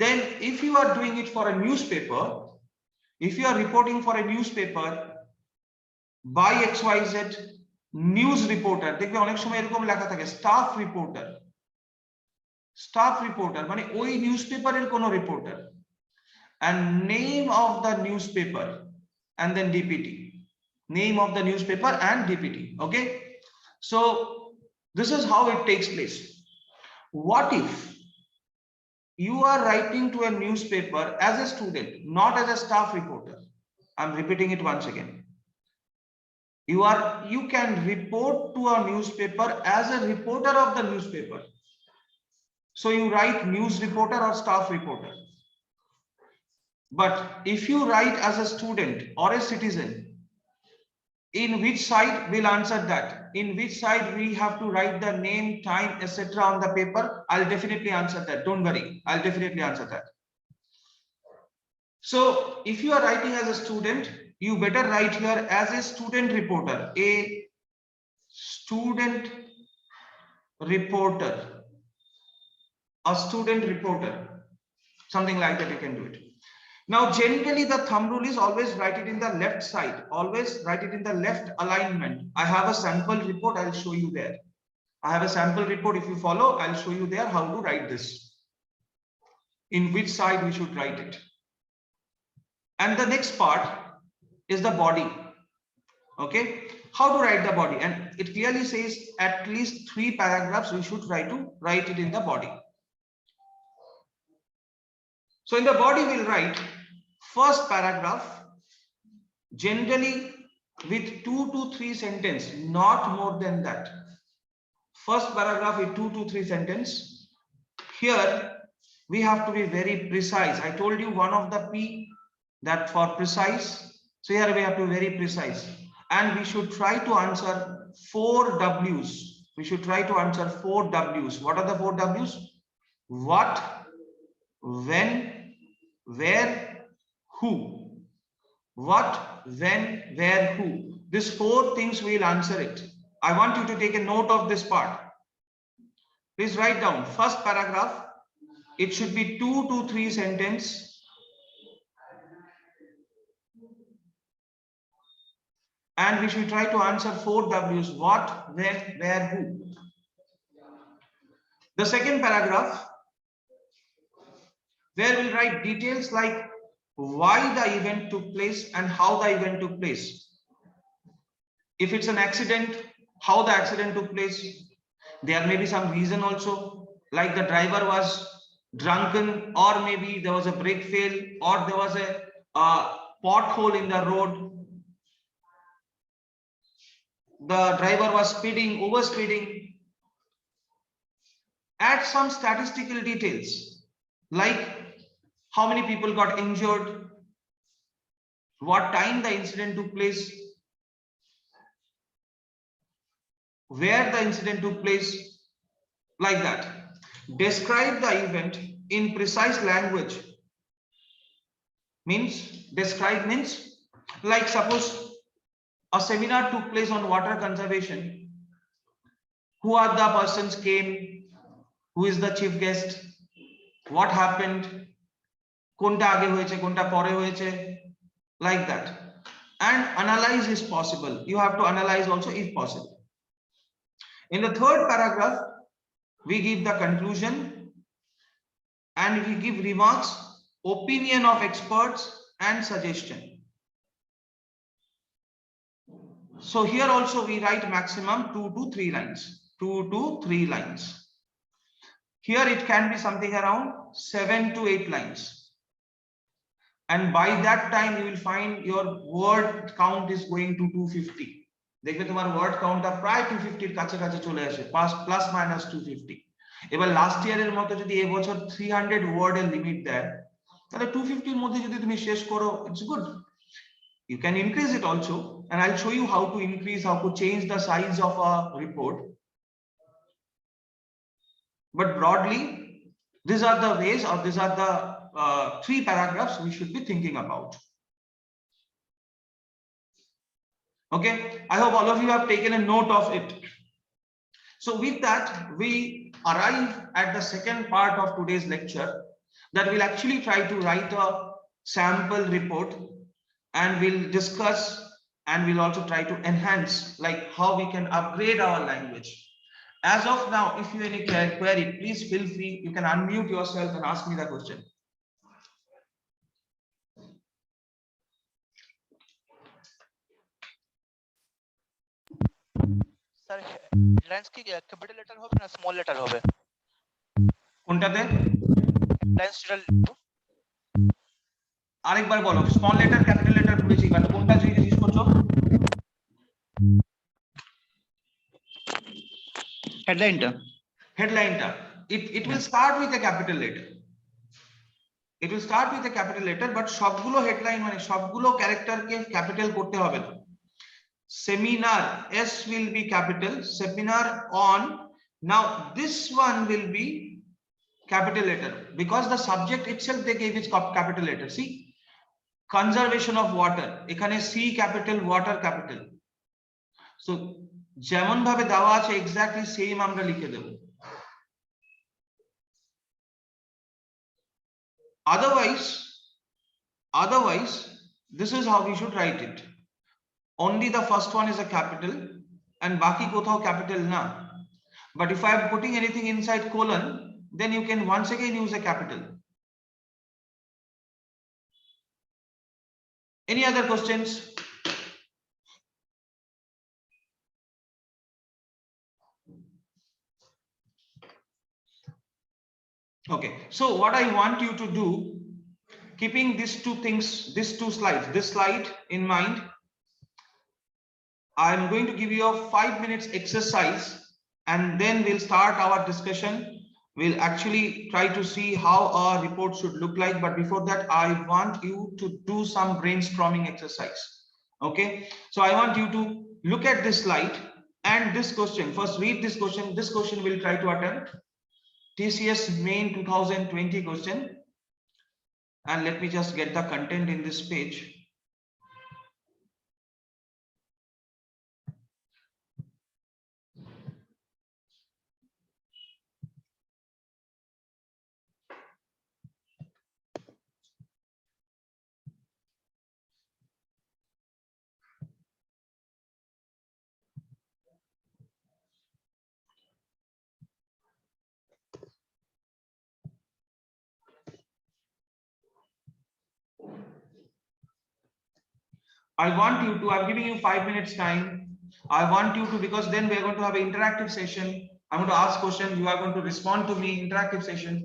Then if you are doing it for a newspaper, if you are reporting for a newspaper, by XYZ news reporter, দেখবে অনেক সময় এরকম লেখা থাকে staff reporter. Staff reporter মানে ওই নিউজপেপারের কোন reporter, and name of the newspaper, and then DPT. Name of the newspaper and DPT. Okay, so this is how it takes place. What if you are writing to a newspaper as a student, not as a staff reporter? I'm repeating it once again. You can report to a newspaper as a reporter of the newspaper. So you write news reporter or staff reporter. But if you write as a student or a citizen, In which side we'll answer that. In which side we have to write the name, time, etc. on the paper. I'll definitely answer that. Don't worry. I'll definitely answer that. So if you are writing as a student, you better write here as a student reporter. A student reporter. A student reporter. Something like that, you can do it. Now, generally, the thumb rule is always write it in the left side. Always write it in the left alignment. I have a sample report. I'll show you there. I have a sample report. If you follow, I'll show you there how to write this. In which side we should write it. And the next part is the body. Okay. How to write the body? And it clearly says at least 3 paragraphs we should try to write it in the body. So in the body, we'll write first paragraph, generally with 2 to 3 sentences, not more than that. First paragraph with 2 to 3 sentences. Here, we have to be very precise. I told you one of the P that for precise. So here we have to be very precise. And we should try to answer 4 W's. We should try to answer 4 W's. What are the 4 W's? What, when, where, who. What, when, where, who. These 4 things we'll answer it. I want you to take a note of this part. Please write down first paragraph. It should be 2 to 3 sentences. And we should try to answer 4 W's. What, when, where, who. The second paragraph, where we'll write details like why the event took place and how the event took place. If it's an accident, how the accident took place. There may be some reason also, like the driver was drunken, or maybe there was a brake fail, or there was a pothole in the road. The driver was speeding, overspeeding. Add some statistical details, like how many people got injured, what time the incident took place, where the incident took place, like that. Describe the event in precise language. Describe means, like suppose a seminar took place on water conservation. Who are the persons came? Who is the chief guest? What happened? Konta aage hoyeche, konta pore hoyeche, like that. And analyze is possible. You have to analyze also if possible. In the third paragraph, we give the conclusion and we give remarks, opinion of experts and suggestion. So here also we write maximum 2 to 3 lines. 2 to 3 lines. Here it can be something around 7 to 8 lines. And by that time you will find your word count is going to 250. দেখবে তোমার word কাউন্টটা প্রায় 250 এর কাছাকাছি চলে আসে, plus minus 250। এবার last ইয়ারের মতো যদি এবছর 300 ওয়ার্ডের লিমিট দেয়, তাহলে 250 এর মধ্যে যদি তুমি শেষ করো, it's good. You can increase it also, and I'll show you how to increase, how to change the size of a report. But broadly, these are the ways, or these are the 3 paragraphs we should be thinking about. Okay, I hope all of you have taken a note of it. So with that, we arrive at the second part of today's lecture, that we'll actually try to write a sample report, and we'll discuss, and we'll also try to enhance, like how we can upgrade our language. As of now, if you have any query, please feel free. You can unmute yourself and ask me the question.
Sir, headlines ki capital letter hobe na small letter hobe?
কোনটাতে?
Headlines title
আরেকবার বলো, small letter capital letter বলেছি, but কোনটা জিজ্ঞেস করছো? হেডলাইনটা it will start with a capital letter. It will start with a capital letter, but সবগুলো headline মানে সবগুলো ক্যারেক্টারকে ক্যাপিটাল করতে হবে না। Seminar, S will be capital, seminar on. Now this one will be capital letter because the subject itself they gave its capital letter. See, conservation of water, এখানে C capital, water capital. So যেমন ভাবে দেওয়া আছে exactly same আমরা লিখে দেব। Otherwise this is how we should write it. Only the first one is a capital and baki kothao capital na. But if I am putting anything inside colon, then you can once again use a capital. Any other questions? Okay, so what I want you to do, keeping these two things, these two slides, this slide in mind, I'm going to give you a 5 minutes exercise and then we'll start our discussion. We'll actually try to see how our report should look like. But before that, I want you to do some brainstorming exercise. Okay, so I want you to look at this slide and this question. First, read this question. This question we'll try to attempt. TCS main 2020 question. And let me just get the content in this page. I want you to, I'm giving you 5 minutes time. I want you to, because then we are going to have an interactive session. I'm going to ask questions. You are going to respond to me, interactive session.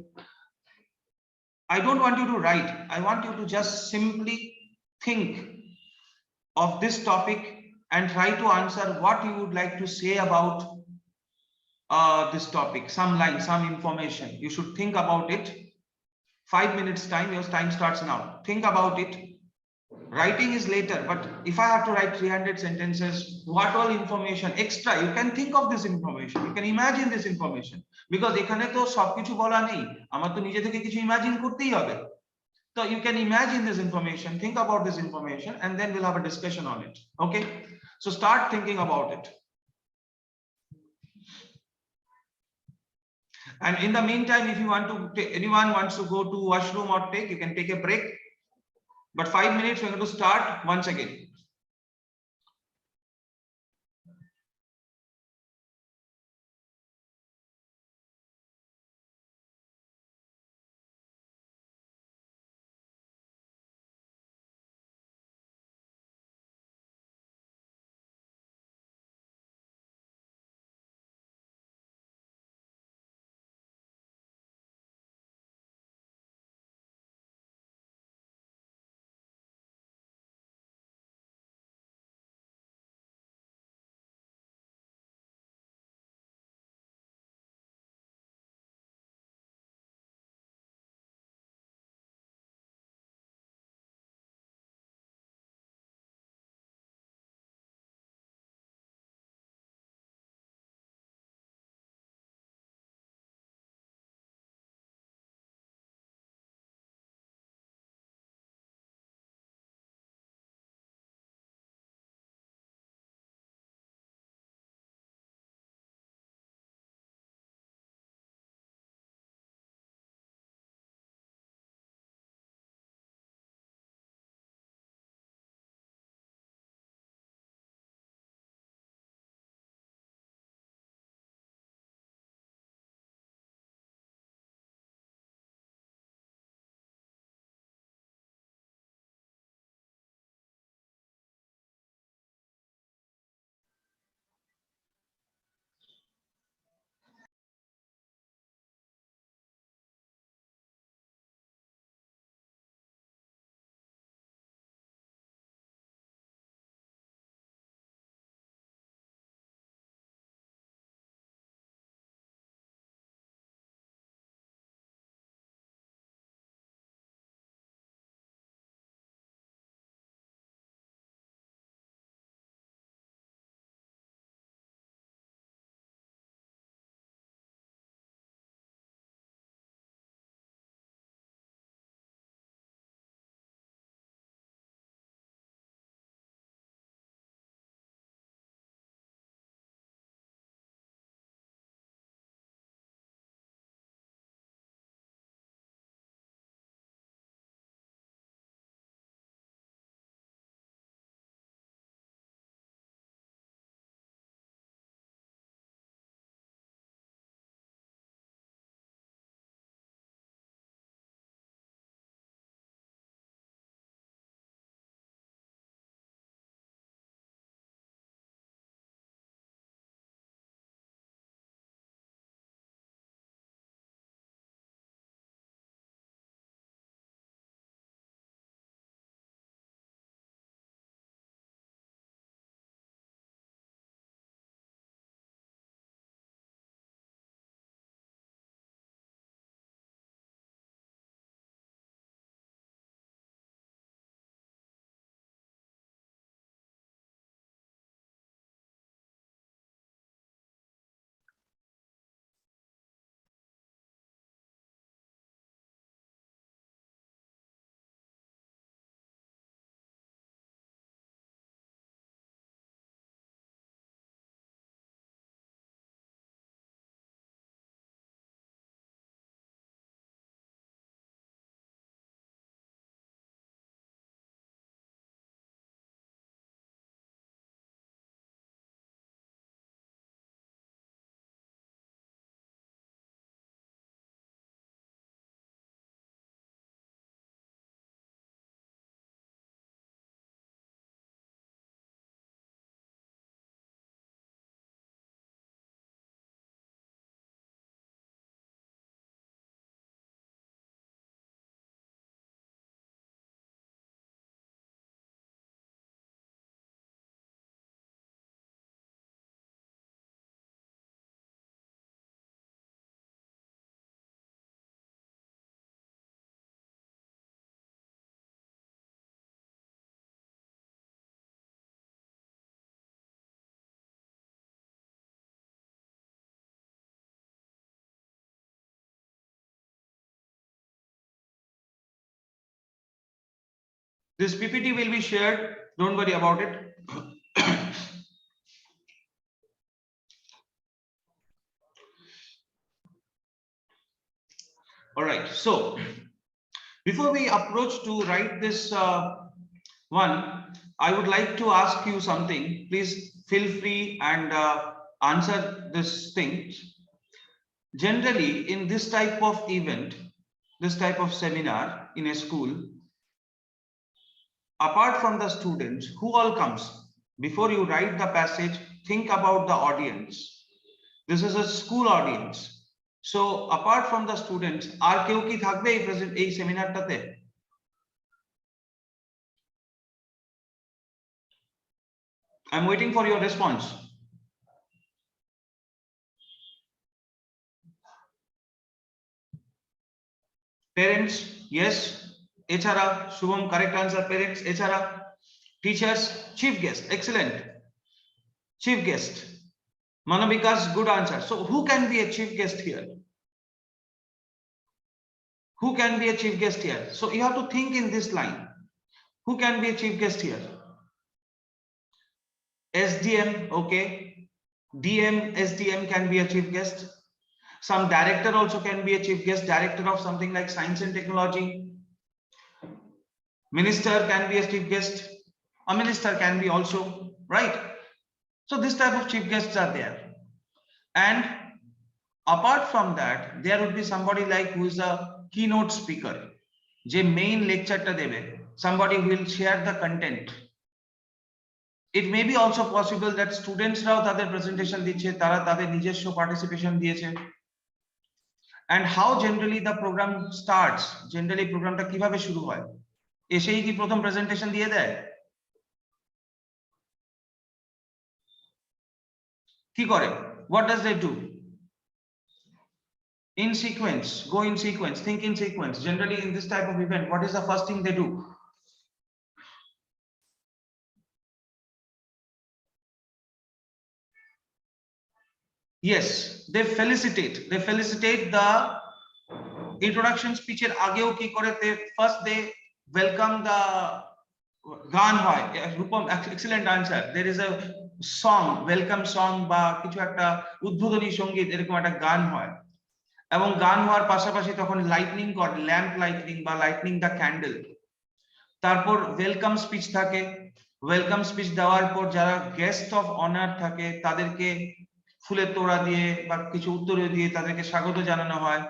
I don't want you to write. I want you to just simply think of this topic and try to answer what you would like to say about this topic. Some line, some information. You should think about it. 5 minutes time. Your time starts now. Think about it. Writing is later, but if I have to write 300 sentences, what all information extra, you can think of this information, you can imagine this information, because এখানে তো সবকিছু বলা নেই, আমার তো নিজে থেকে কিছু imagine করতেই হবে। So you can imagine this information, think about this information, and then we'll have a discussion on it. Okay, so start thinking about it. And in the meantime, if you want to, anyone wants to go to washroom or take, you can take a break. But 5 minutes, we're going to start once again. This PPT will be shared. Don't worry about it. All right. So before we approach to write this one, I would like to ask you something. Please feel free and answer this thing. Generally, in this type of event, this type of seminar in a school, apart from the students, who all comes? Before you write the passage, think about the audience. This is a school audience. So apart from the students, are কেউ কি থাকবে এই সেমিনারটাতে? I'm waiting for your response. Parents, yes. এছাড়া Shubham, correct answer. Parents, এছাড়া teachers, chief guest, excellent. Chief guest, Manavika's good answer. So who can be a chief guest here? Who can be a chief guest here? So you have to think in this line. Who can be a chief guest here? SDM, okay. DM, SDM can be a chief guest. Some director also can be a chief guest, director of something like science and technology. Minister can be a chief guest. A minister can be also, right? So this type of chief guests are there. And apart from that, there would be somebody like who is a keynote speaker, je main lecture ta debe, somebody who will share the content. It may be also possible that students rao tader presentation dicche, tara tader নিজস্ব participation দিয়েছে. And how generally the program starts? Generally program ta কিভাবে শুরু হয়? এসেই কি প্রথম presentation দিয়ে দেয়? কি করে? What does they do? In sequence, go in sequence, think in sequence. Generally in this type of event, what is the first thing they do? Yes, they felicitate the introduction speech এর আগেও কি করে? First they welcome the গান হয়, Rupam excellent answer. There is a song, welcome song বা কিছু একটা উদ্বোধনী সঙ্গীত, এরকম একটা গান হয়, এবং গান হওয়ার পাশাপাশি তখন লাইটনিং করে, ল্যাম্প লাইটনিং বা লাইটনিং দ্য ক্যান্ডেল। তারপর ওয়েলকাম স্পিচ থাকে, ওয়েলকাম স্পিচ দেওয়ার পর যারা গেস্ট অফ অনার থাকে তাদেরকে ফুলের তোড়া দিয়ে বা কিছু উত্তর দিয়ে তাদেরকে স্বাগত জানানো হয়।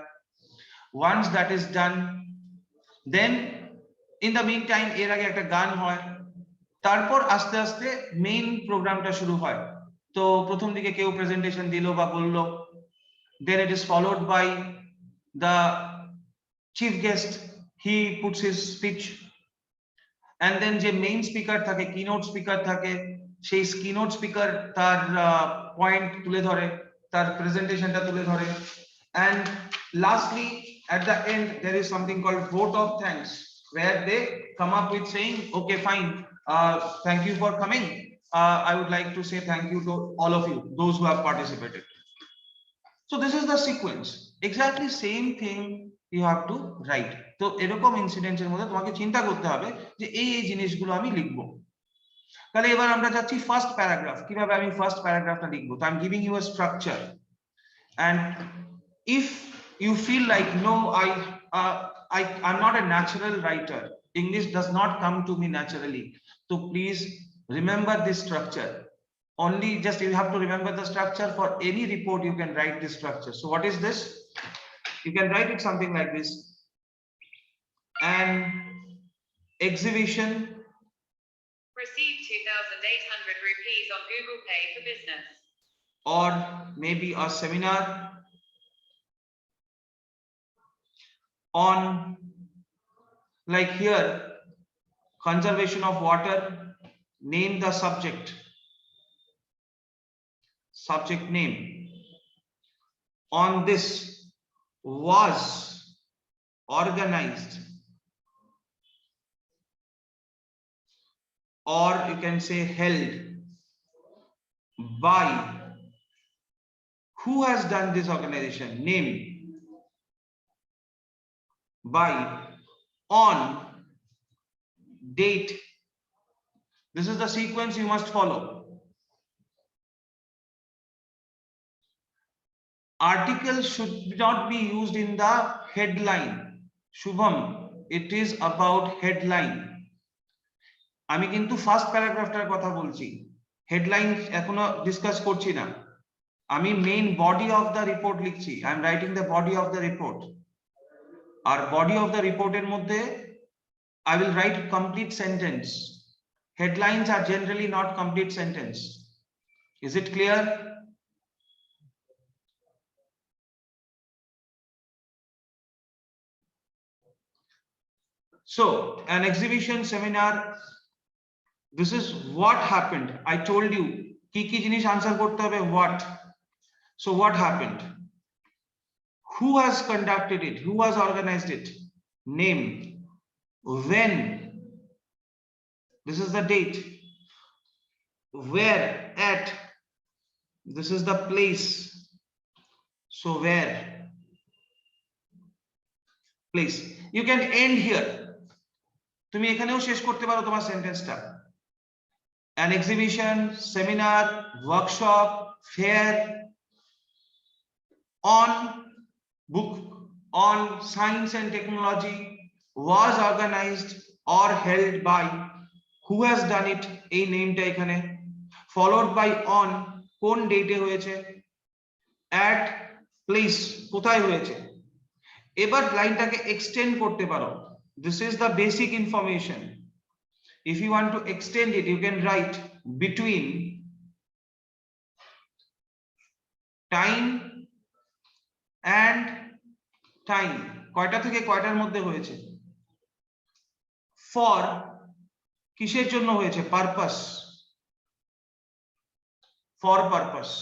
Once that is done, then in the meantime এর আগে একটা গান হয়, তারপর আস্তে আস্তে মেইন প্রোগ্রামটা শুরু হয়। তো প্রথম দিকে কেউ প্রেজেন্টেশন দিল বা বললো, then it is followed by the chief guest, he puts his speech, and then যে মেইন স্পিকার থাকে, কিনোট স্পিকার থাকে, সেই কিনোট স্পিকার তার পয়েন্ট তুলে ধরে, তার প্রেজেন্টেশনটা তুলে ধরে, and lastly at the end there is something called vote of thanks, where they come up with saying, okay fine, thank you for coming, I would like to say thank you to all of you, those who have participated. So this is the sequence, exactly same thing you have to write. তো এরকম ইনসিডেন্টের মধ্যে তোমাকে চিন্তা করতে হবে যে এই এই জিনিসগুলো আমি লিখবো। তাহলে এবার আমরা যাচ্ছি ফার্স্ট প্যারাগ্রাফ, কিভাবে আমি ফার্স্ট প্যারাগ্রাফটা লিখবো। তো I am giving you a structure, and if you feel like no, I'm not a natural writer, English does not come to me naturally, so please remember this structure. Only just you have to remember the structure. For any report you can write this structure. So what is this? You can write it something like this: an exhibition
received 2,800 rupees on Google Pay for business,
or maybe a seminar on, like here, conservation of water. Name the subject name. On this was organized, or you can say held by. Who has done this organization? Name. By, on, date. This is the sequence you must follow. Article should not be used in the headline. Shubham, it is about headline. আমি কিন্তু first প্যারাগ্রাফটার কথা বলছি, headline এখনো discuss করছি না। আমি main body of the report লিখছি। I am writing the body of the report. আর বডি অফ দ্য রিপোর্টের মধ্যে I will write complete sentence. Headlines are generally not complete sentence. Is it clear? So, an exhibition seminar, this is what happened. I told you, ki jinish answer korte hobe what. So what happened? Who has conducted it? Who has organized it? Name. When? This is the date. Where? At. This is the place. So where? Place. You can end here. তুমি এখানেও শেষ করতে পারো তোমার সেন্টেন্সটা। An exhibition, seminar, workshop, fair on book on science and technology was organized or held by. Who has done it? এই নেমটা এখানে, followed by on, কোন ডেটে হয়েছে, at place, কোথায় হয়েছে। এবার লাইনটাকে এক্সটেন্ড করতে পারো। This is the basic information. If you want to extend it, you can write between time and time, কয়টা থেকে কয়টার মধ্যে হয়েছে, for কিসের জন্য হয়েছে, purpose, for purpose.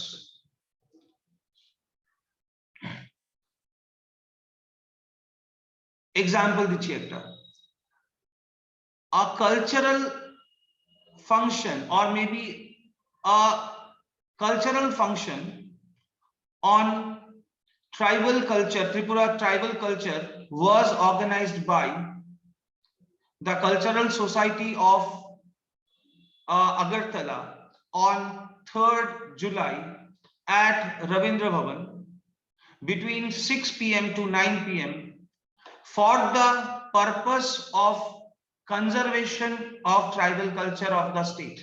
Example দিচ্ছি একটা, a cultural function or maybe a cultural function on tribal culture, Tripura tribal culture was organized by the Cultural Society of Agartala on 3rd July at Ravindra Bhavan between 6 p.m. to 9 p.m. for the purpose of conservation of tribal culture of the state.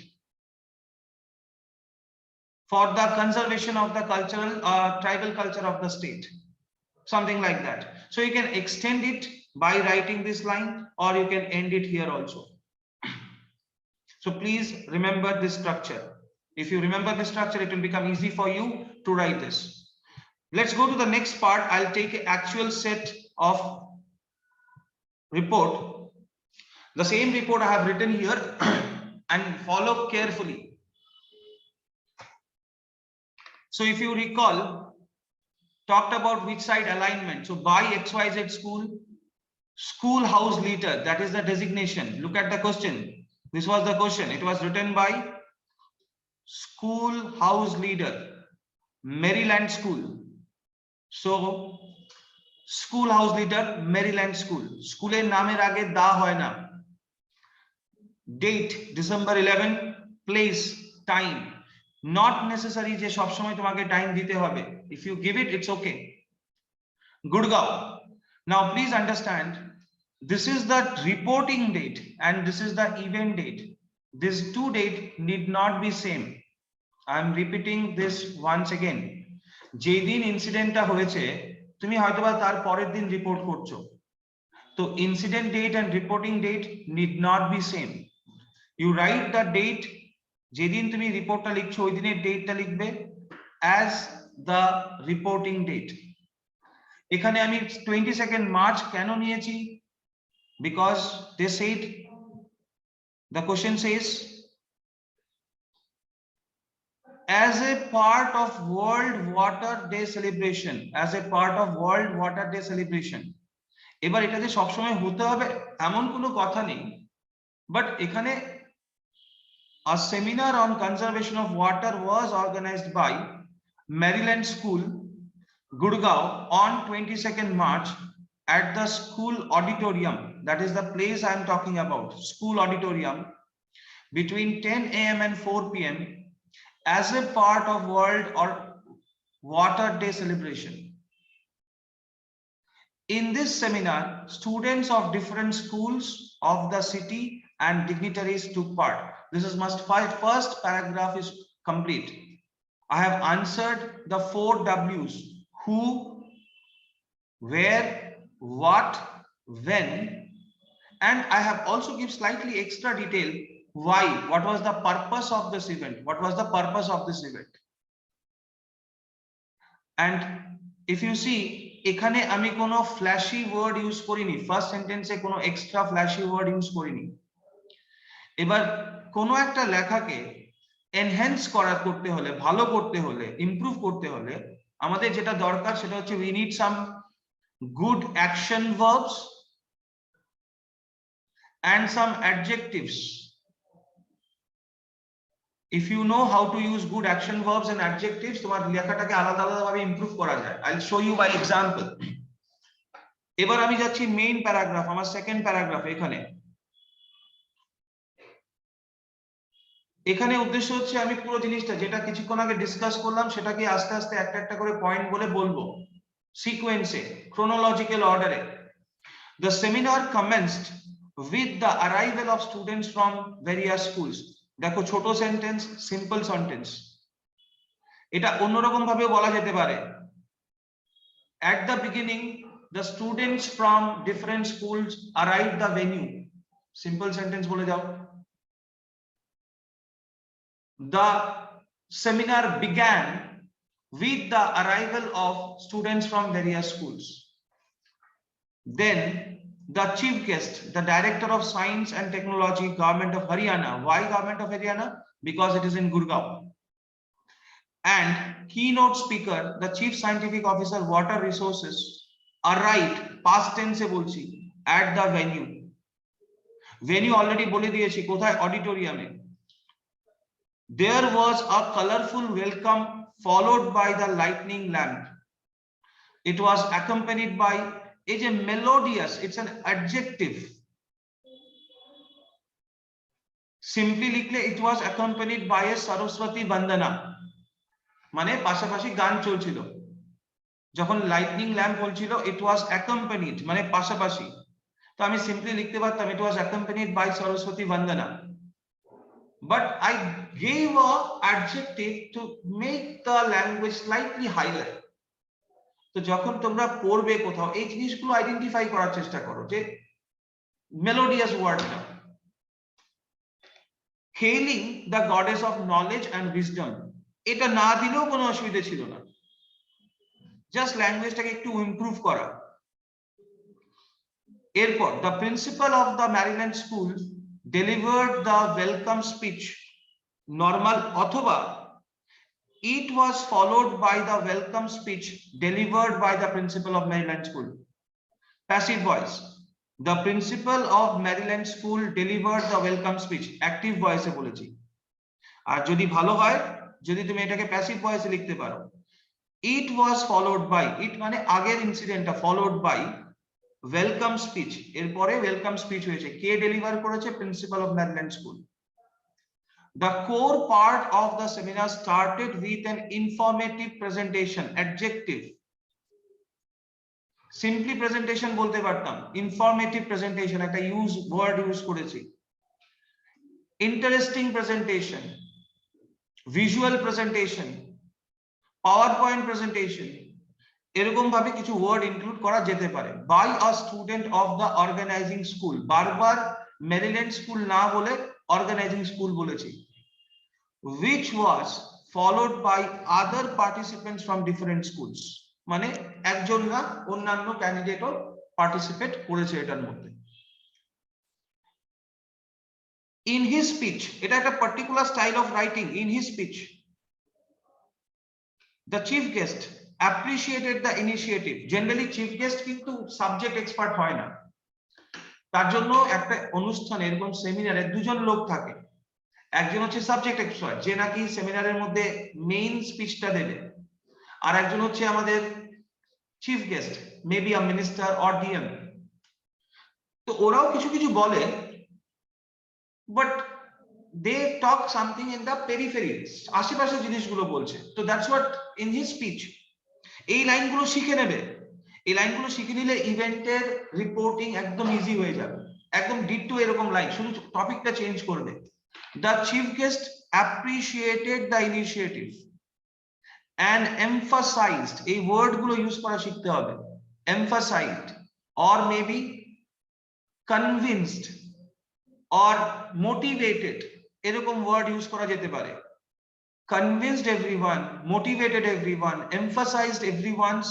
For the conservation of the cultural tribal culture of the state, something like that. So you can extend it by writing this line, or you can end it here also. So please remember this structure. If you remember this structure, it will become easy for you to write this. Let's go to the next part. I'll take an actual set of report, the same report I have written here, and follow carefully. So if you recall, talked about which side alignment. So by XYZ school, school house leader, that is the designation. Look at the question. This was the question. It was written by school house leader, Maryland school. So school house leader, Maryland school. School এর নামের আগে দা হয় না। Date December 11, place, time. Not necessary যে সব সময় তোমাকে time দিতে হবে. If you give it, it's okay. Gurgaon. Now please understand, this is the reporting date and this is the event date. These two dates need not be same. I am repeating this once again. যেদিন ইনসিডেন্টটা হয়েছে তুমি হয়তোবা তার পরের দিন report করছো, তো incident date and reporting date need not be same. You write the date, যেদিন তুমি রিপোর্টটা লিখছো ওই দিনের ডেটটা লিখবে অ্যাজ দ্য রিপোর্টিং ডেট। এখানে আমি 22nd মার্চ কেন নিয়েছি? Because they said, the question says as a part of World Water Day celebration, as a part of World Water Day celebration. এবার এটা যে সবসময় হতে হবে এমন কোনো কথা নেই, বাট এখানে a seminar on conservation of water was organized by Maryland School, Gurgaon on 22nd March at the school auditorium, that is the place I am talking about, school auditorium, between 10 a.m. and 4 p.m. as a part of World or Water Day celebration. In this seminar, students of different schools of the city and dignitaries took part. This is first paragraph is complete. I have answered the 4 W's: who, where, what, when, and I have also give slightly extra detail why, what was the purpose of this event, what was the purpose of this event. And if you see, এখানে আমি কোনো flashy word use করিনি, first সেন্টেন্সে কোনো extra flashy word use করিনি। এবার কোনো একটা লেখাকে এনহ্যান্স করতে হলে, ভালো করতে হলে, ইমপ্রুভ করতে হলে আমাদের যেটা দরকার সেটা হচ্ছে we need some good action verbs and some adjectives. If you know how to use good action verbs and adjectives, তোমার লেখাটাকে আলাদা ভাবে ইমপ্রুভ করা যায়। I'll show you by example. এবার আমি যাচ্ছি মেইন প্যারাগ্রাফ, আমার সেকেন্ড প্যারাগ্রাফ। এখানে উদ্দেশ্য হচ্ছে আমি পুরো জিনিসটা যেটা কিছুক্ষণ আগে ডিসকাস করলাম সেটাকে আস্তে আস্তে একটা একটা করে পয়েন্ট বলে বলবো, সিকোয়েন্সে, chronological order. The seminar commenced with the arrival of students from various schools. দেখো ছোট সেন্টেন্স, সিম্পল সেন্টেন্স, এটা অন্যরকম ভাবে বলা যেতে পারে। At the beginning, the students from different schools arrived the venue. Simple sentence বলে যাও। The seminar began with the arrival of students from various schools. Then the chief guest, the director of science and technology, government of Haryana. Why government of Haryana? Because it is in Gurgaon. And keynote speaker, the chief scientific officer, water resources, arrived, past tense e bolchi, at the venue. Venue already bole diyechi, kothay? Auditorium e. There was a colorful welcome followed by the lightning lamp. It was accompanied by a melodious, it's an adjective. Simply likhle it was accompanied by a Saraswati Vandana. মানে পাশাপাশি গান চলছিল। যখন lightning lamp বলছিল it was accompanied মানে পাশাপাশি, তো আমি সিম্পলি লিখতে পারতাম it was accompanied by Saraswati Vandana. But I gave a adjective to make the language slightly higher. তো যখন তোমরা পড়বে কোথাও এই জিনিসগুলো আইডেন্টিফাই করার চেষ্টা করো যে মেলোডিয়াস ওয়ার্ডটা। Hailing the goddess of knowledge and wisdom, এটা না দিলেও কোনো অসুবিধা ছিল না, জাস্ট ল্যাঙ্গুয়েজটাকে একটু ইমপ্রুভ করা। এরপর the principal of the Maryland school delivered the welcome speech, normal অথবা it was followed by the welcome speech delivered by the principal of Maryland School. Passive voice, the principal of Maryland School delivered the welcome speech. Active voice এ বলেছি। আর যদি ভালো হয়, যদি তুমি এটাকে passive ভয়েসে লিখতে পারো, it was followed by, it মানে আগের ইনসিডেন্টটা, followed by ওয়েলকাম স্পিচ, এরপরে ওয়েলকাম স্পিচ হয়েছে। কে ডেলিভার করেছে? Principal of Maryland school. The core part of the seminar started with an informative presentation, adjective. Simply presentation বলতে পারতাম, informative presentation একটা word use করেছি। Interesting presentation, visual presentation, PowerPoint presentation, এরকম ভাবে কিছু word include করা যেতে পারে। By a student of the organizing school, বারবার মেরিল্যান্ড স্কুল না বলে অর্গানাইজিং স্কুল বলেছি। which was followed by other participants from different schools, মানে একজন না অন্যান্য ক্যান্ডিডেটও পার্টিসিপেট করেছে এটার মধ্যে। in his speech, এটা একটা particular style of writing. in his speech the chief guest appreciated the initiative. Generally chief guest কিন্তু সাবজেক্ট এক্সপার্ট হয় না, তার জন্য একটা অনুষ্ঠানে এরকম সেমিনারে দুজন লোক থাকে, একজন হচ্ছে সাবজেক্ট এক্সপার্ট যে নাকি সেমিনারের মধ্যে মেইন স্পিচটা দেবে, আর একজন হচ্ছে আমাদের chief guest, maybe a minister or DM. তো ওরাও কিছু কিছু বলে, but they talk something in the periphery, আশেপাশে জিনিসগুলো বলছে। তো that's what in his speech এই লাইনগুলো শিখে নেবে। এই লাইনগুলো শিখে নিলে ইভেন্টের রিপোর্টিং একদম ইজি হয়ে যাবে। একদম ডিটটো এরকম লাইন, শুধু টপিকটা চেঞ্জ করবে। The chief guest appreciated the initiative and emphasized, এই ওয়ার্ড গুলো ইউজ করা শিখতে হবে। emphasized or maybe convinced or motivated, এরকম ওয়ার্ড ইউজ করা যেতে পারে। convinced everyone, motivated everyone, emphasized everyone's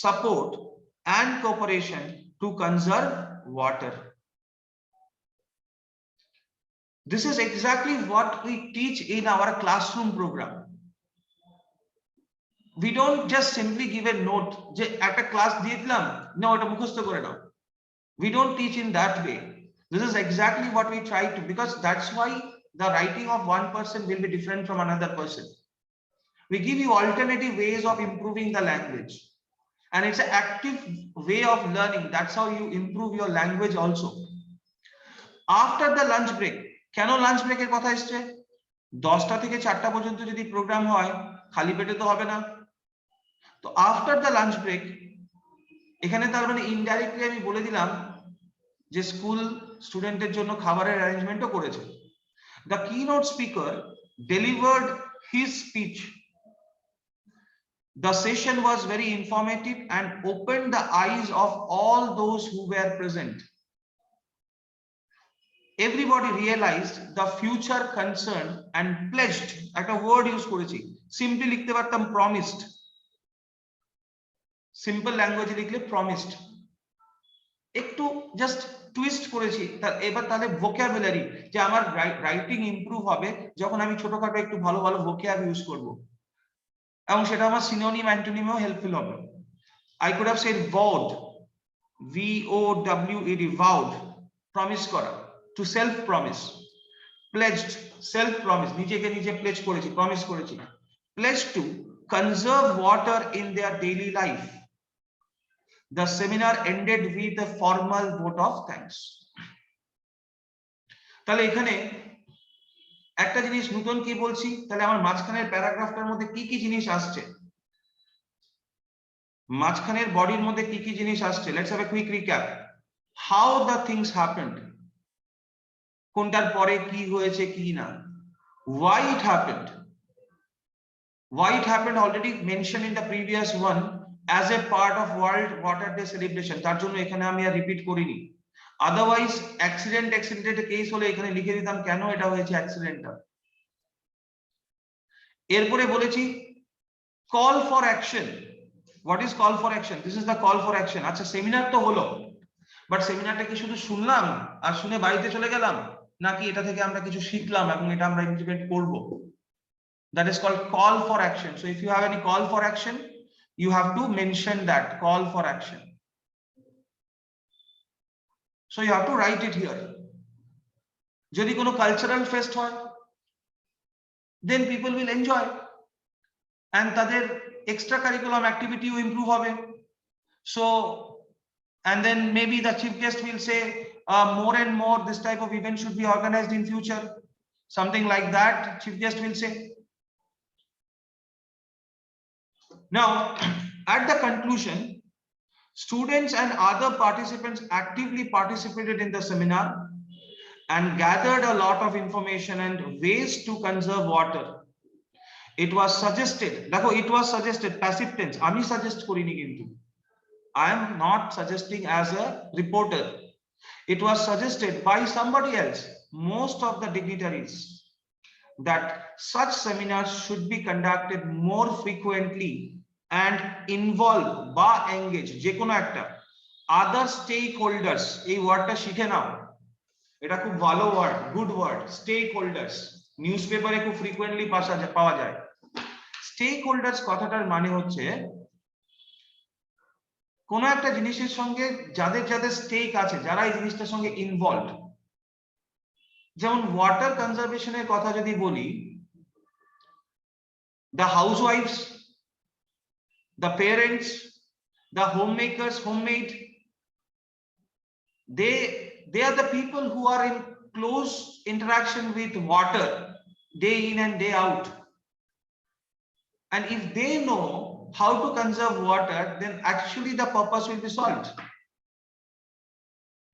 support and cooperation to conserve water. This is exactly what we teach in our classroom program. We don't just simply give a note যে একটা class দিয়ে দিলাম না ওটা মুখস্থ করে নাও। We don't teach in that way. This is exactly what we try to, because that's why the writing of one person will be different from another person. We give you alternative ways of improving the language, and it's an active way of learning. That's how you improve your language also. After the lunch break, কেন lunch ব্রেকের কথা এসছে? 10টা থেকে 4টা পর্যন্ত যদি programme হয় খালি পেটে তো হবে না। তো আফটার দ্য লাঞ্চ ব্রেক, এখানে তার মানে ইনডাইরেক্টলি আমি বলে দিলাম যে স্কুল স্টুডেন্টের জন্য খাবারের অ্যারেঞ্জমেন্টও করেছে। The keynote speaker delivered his speech. The session was very informative and opened the eyes of all those who were present. Everybody realized the future concern and pledged, একটা ওয়ার্ড ইউজ করেছি, simply লিখতে পারতাম promised, simple ল্যাঙ্গুয়েজে লিখলে promised, একটু just twist করেছি। এবার তাহলে ভোকাবুলারি, যে আমার রাইটিং ইমপ্রুভ হবে যখন আমি ছোটখাটো একটু ভালো ভালো ভোক্যাব ইউজ করব, এবং সেটা আমার সিনোনিম অ্যান্টোনিমেও হেল্পফুল হবে। I could have said vowed, VOWED, vowed, promise করা, to self promise, pledged, self promise, নিজেকে নিজে প্লেজ করেছি, প্রমিস করেছি, pledge to conserve water in their daily life. The seminar ended with a formal vote of thanks. তাহলে এখানে একটা জিনিস নতুন কি বলছি, তাহলে আমার মাঝখানের প্যারাগ্রাফটার মধ্যে কি কি জিনিস আসছে, মাঝখানের বডির মধ্যে কি কি জিনিস আসছে। Let's have a quick recap. How the things happened, কোনটার পরে কি হয়েছে কি না। why it happened already mentioned in the previous one as a part of World Water Day celebration, তার জন্য এখানে আমি আর রিপিট করিনি। আদারওয়াইজ অ্যাক্সিডেন্টের কেস হলে এখানে লিখে দিতাম কেন এটা হয়েছে অ্যাক্সিডেন্টটা। এরপরে বলেছি call for action. What is call for action? This is the call for action. আচ্ছা, সেমিনার তো হলো, বাট সেমিনারটা কি শুধু শুনলাম আর শুনে বাড়িতে চলে গেলাম, নাকি এটা থেকে আমরা কিছু শিখলাম এবং এটা আমরা ইমপ্লিমেন্ট করব? That is called call for action. So if you have any call for action, you have to mention that call for action. So you have to write it here. যদি কোনো কালচারাল ফেস্ট হয়, then people will enjoy and তাদের extra curriculum অ্যাক্টিভিটিও improve হবে। So and then maybe the chief guest will say more and more this type of event should be organized in future, something like that chief guest will say. Now at the conclusion, students and other participants actively participated in the seminar and gathered a lot of information and ways to conserve water. It was suggested, দেখো it was suggested, passive tense, আমি suggest করিনি কিন্তু, I am not suggesting as a reporter. It was suggested by somebody else, most of the dignitaries, that such seminars should be conducted more frequently and involve বা engage যে কোনো একটা other stakeholders। এই ওয়ার্ডটা শিখে নাও, এটা খুব ভালো word, good word, stakeholders। News পেপারে খুব ফ্রিকোয়েন্টলি পাওয়া যায়। stakeholders কথাটার মানে হচ্ছে কোন একটা জিনিসের সঙ্গে যাদের যাদের স্টেক আছে, যারা এই জিনিসটার সঙ্গে ইনভলভ। যেমন ওয়াটার কনজারভেশনের কথা যদি বলি, the housewives, the parents, the homemakers, homemade, they are the people who are in close interaction with water day in and day out. And if they know how to conserve water, then actually the purpose will be solved.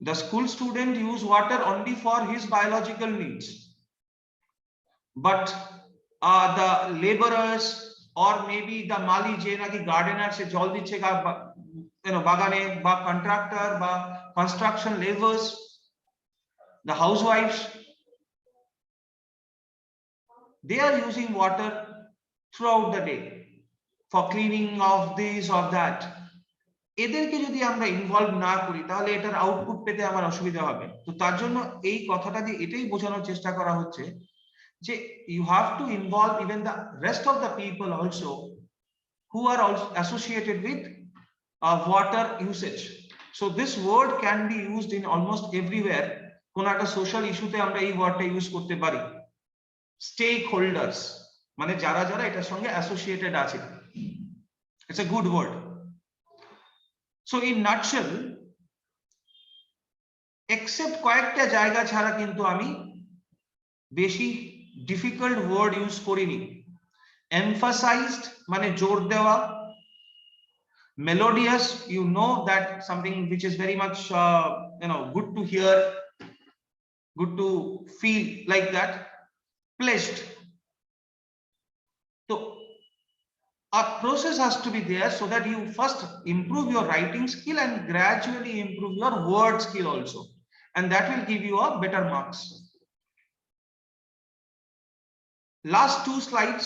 The school student use water only for his biological needs, but the laborers or maybe the mali je naki gardener se jol dicche bagane ba contractor ba construction laborers, the housewives, they are using water throughout the day for cleaning of this or that. এদেরকে যদি আমরা involve না করি তাহলে এটার output পেতে আমার অসুবিধা হবে। তো তার জন্য এই কথাটা দিয়ে এটাই বোঝানোর চেষ্টা করা হচ্ছে যে you have to involve even the rest of the people also who are also associated with water usage. So this word can be used in almost everywhere. কোন একটা সোশ্যাল ইস্যুতে আমরা এই ওয়ার্ডটা ইউজ করতে পারি। স্টেক হোল্ডার্স মানে যারা যারা এটার সঙ্গে অ্যাসোসিয়েটেড আছে, it's a good word. So in nutshell, except কয়েকটা জায়গা ছাড়া কিন্তু আমি বেশি ডিফিকাল্ট ওয়ার্ড ইউজ করিনি। emphasized মানে জোর দেওয়া, melodious, you know that something which is very much good to hear, good to feel like that. Pleased. So a process has to be there so that you first improve your writing skill and gradually improve your word skill also, and that will give you a better marks. Last two slides.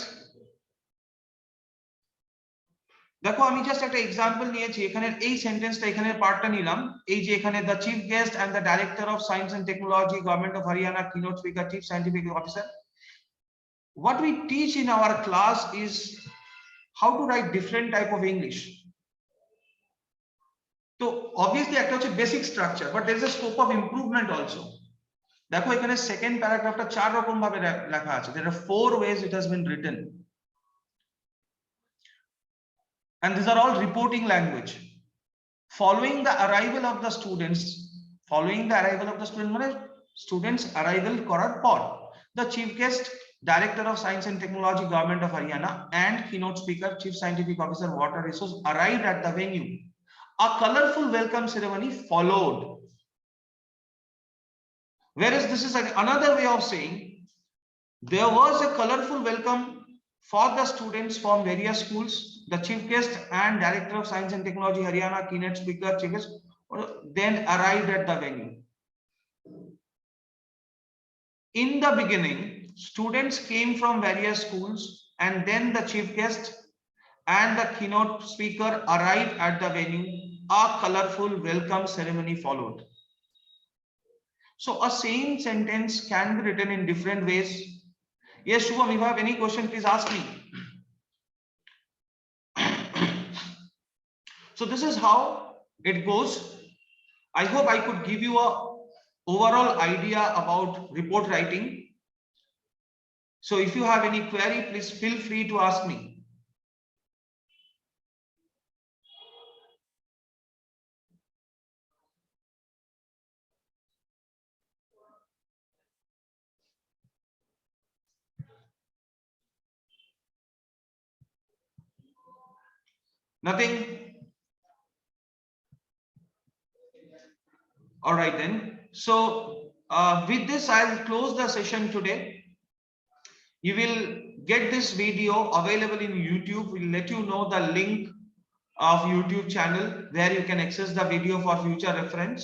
দেখো আমি just একটা example নিয়েছি, এখানে এই সেন্টেন্সটা এখানে পার্টটা নিলাম, এই যে এখানে the chief guest and the director of science and technology government of Haryana keynote speaker chief scientific officer. What we teach in our class is how to write different type of English. So obviously একটা হচ্ছে basic structure, but there is a scope of improvement also. দেখো এখানে second প্যারাগ্রাফটা চার রকম ভাবে লেখা আছে, there are 4 ways it has been written, and these are all reporting language. Following the arrival of the students, মানে students arrival করার পর, the chief guest, director of science and technology government of Haryana and keynote speaker chief scientific officer water resource arrived at the venue. A colorful welcome ceremony followed. Whereas this is another way of saying there was a colorful welcome for the students from various schools. The chief guest and director of science and technology Haryana keynote speaker chief guest then arrived at the venue. In the beginning, students came from various schools, and then the chief guest and the keynote speaker arrived at the venue. A colorful welcome ceremony followed. So a same sentence can be written in different ways. Yes, Shubham, if you have any question, please ask me. So this is how it goes. I hope I could give you a overall idea about report writing. So if you have any query, please feel free to ask me. Nothing? All right then. So with this, I'll close the session today. You will get this video available in YouTube. We'll let you know the link of YouTube channel where you can access the video for future reference,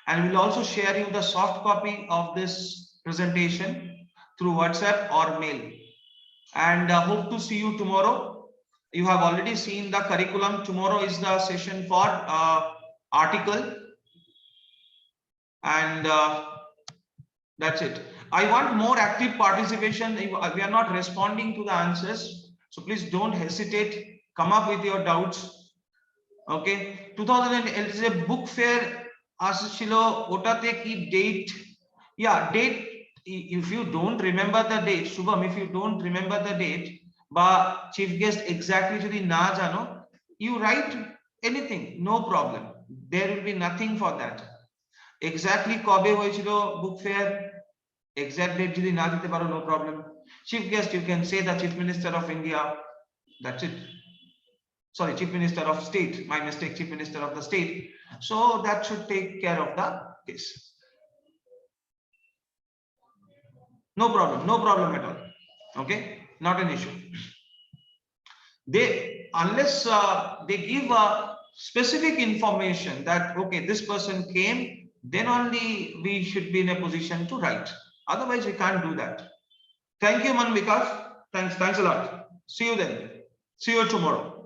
and we'll also share you the soft copy of this presentation through WhatsApp or mail. And hope to see you tomorrow. You have already seen the curriculum. Tomorrow is the session for article, and that's it. I want more active participation. We are not responding to the answers, so please don't hesitate. Come up with your doubts. Okay, 2008 is a book fair আসছিল, ওটাতে কি date? Yeah, date. If you don't remember the date, Shubham, if you don't remember the date বা chief guest exactly যদি না জানো, you write anything, no problem. There will be nothing for that. Exactly কবে হয়েছিল book fair, exact date যদি না দিতে পারো, no problem. Chief guest, you can say the Chief Minister of India. That's it. Sorry, Chief Minister of State. My mistake, Chief Minister of the state. So that should take care of the case. No problem at all. Okay, not an issue. They, unless they give specific information that okay, this person came, then only we should be in a position to write. Otherwise we can't do that. Thank you, Manvikas. Thanks a lot. See you then. See you tomorrow.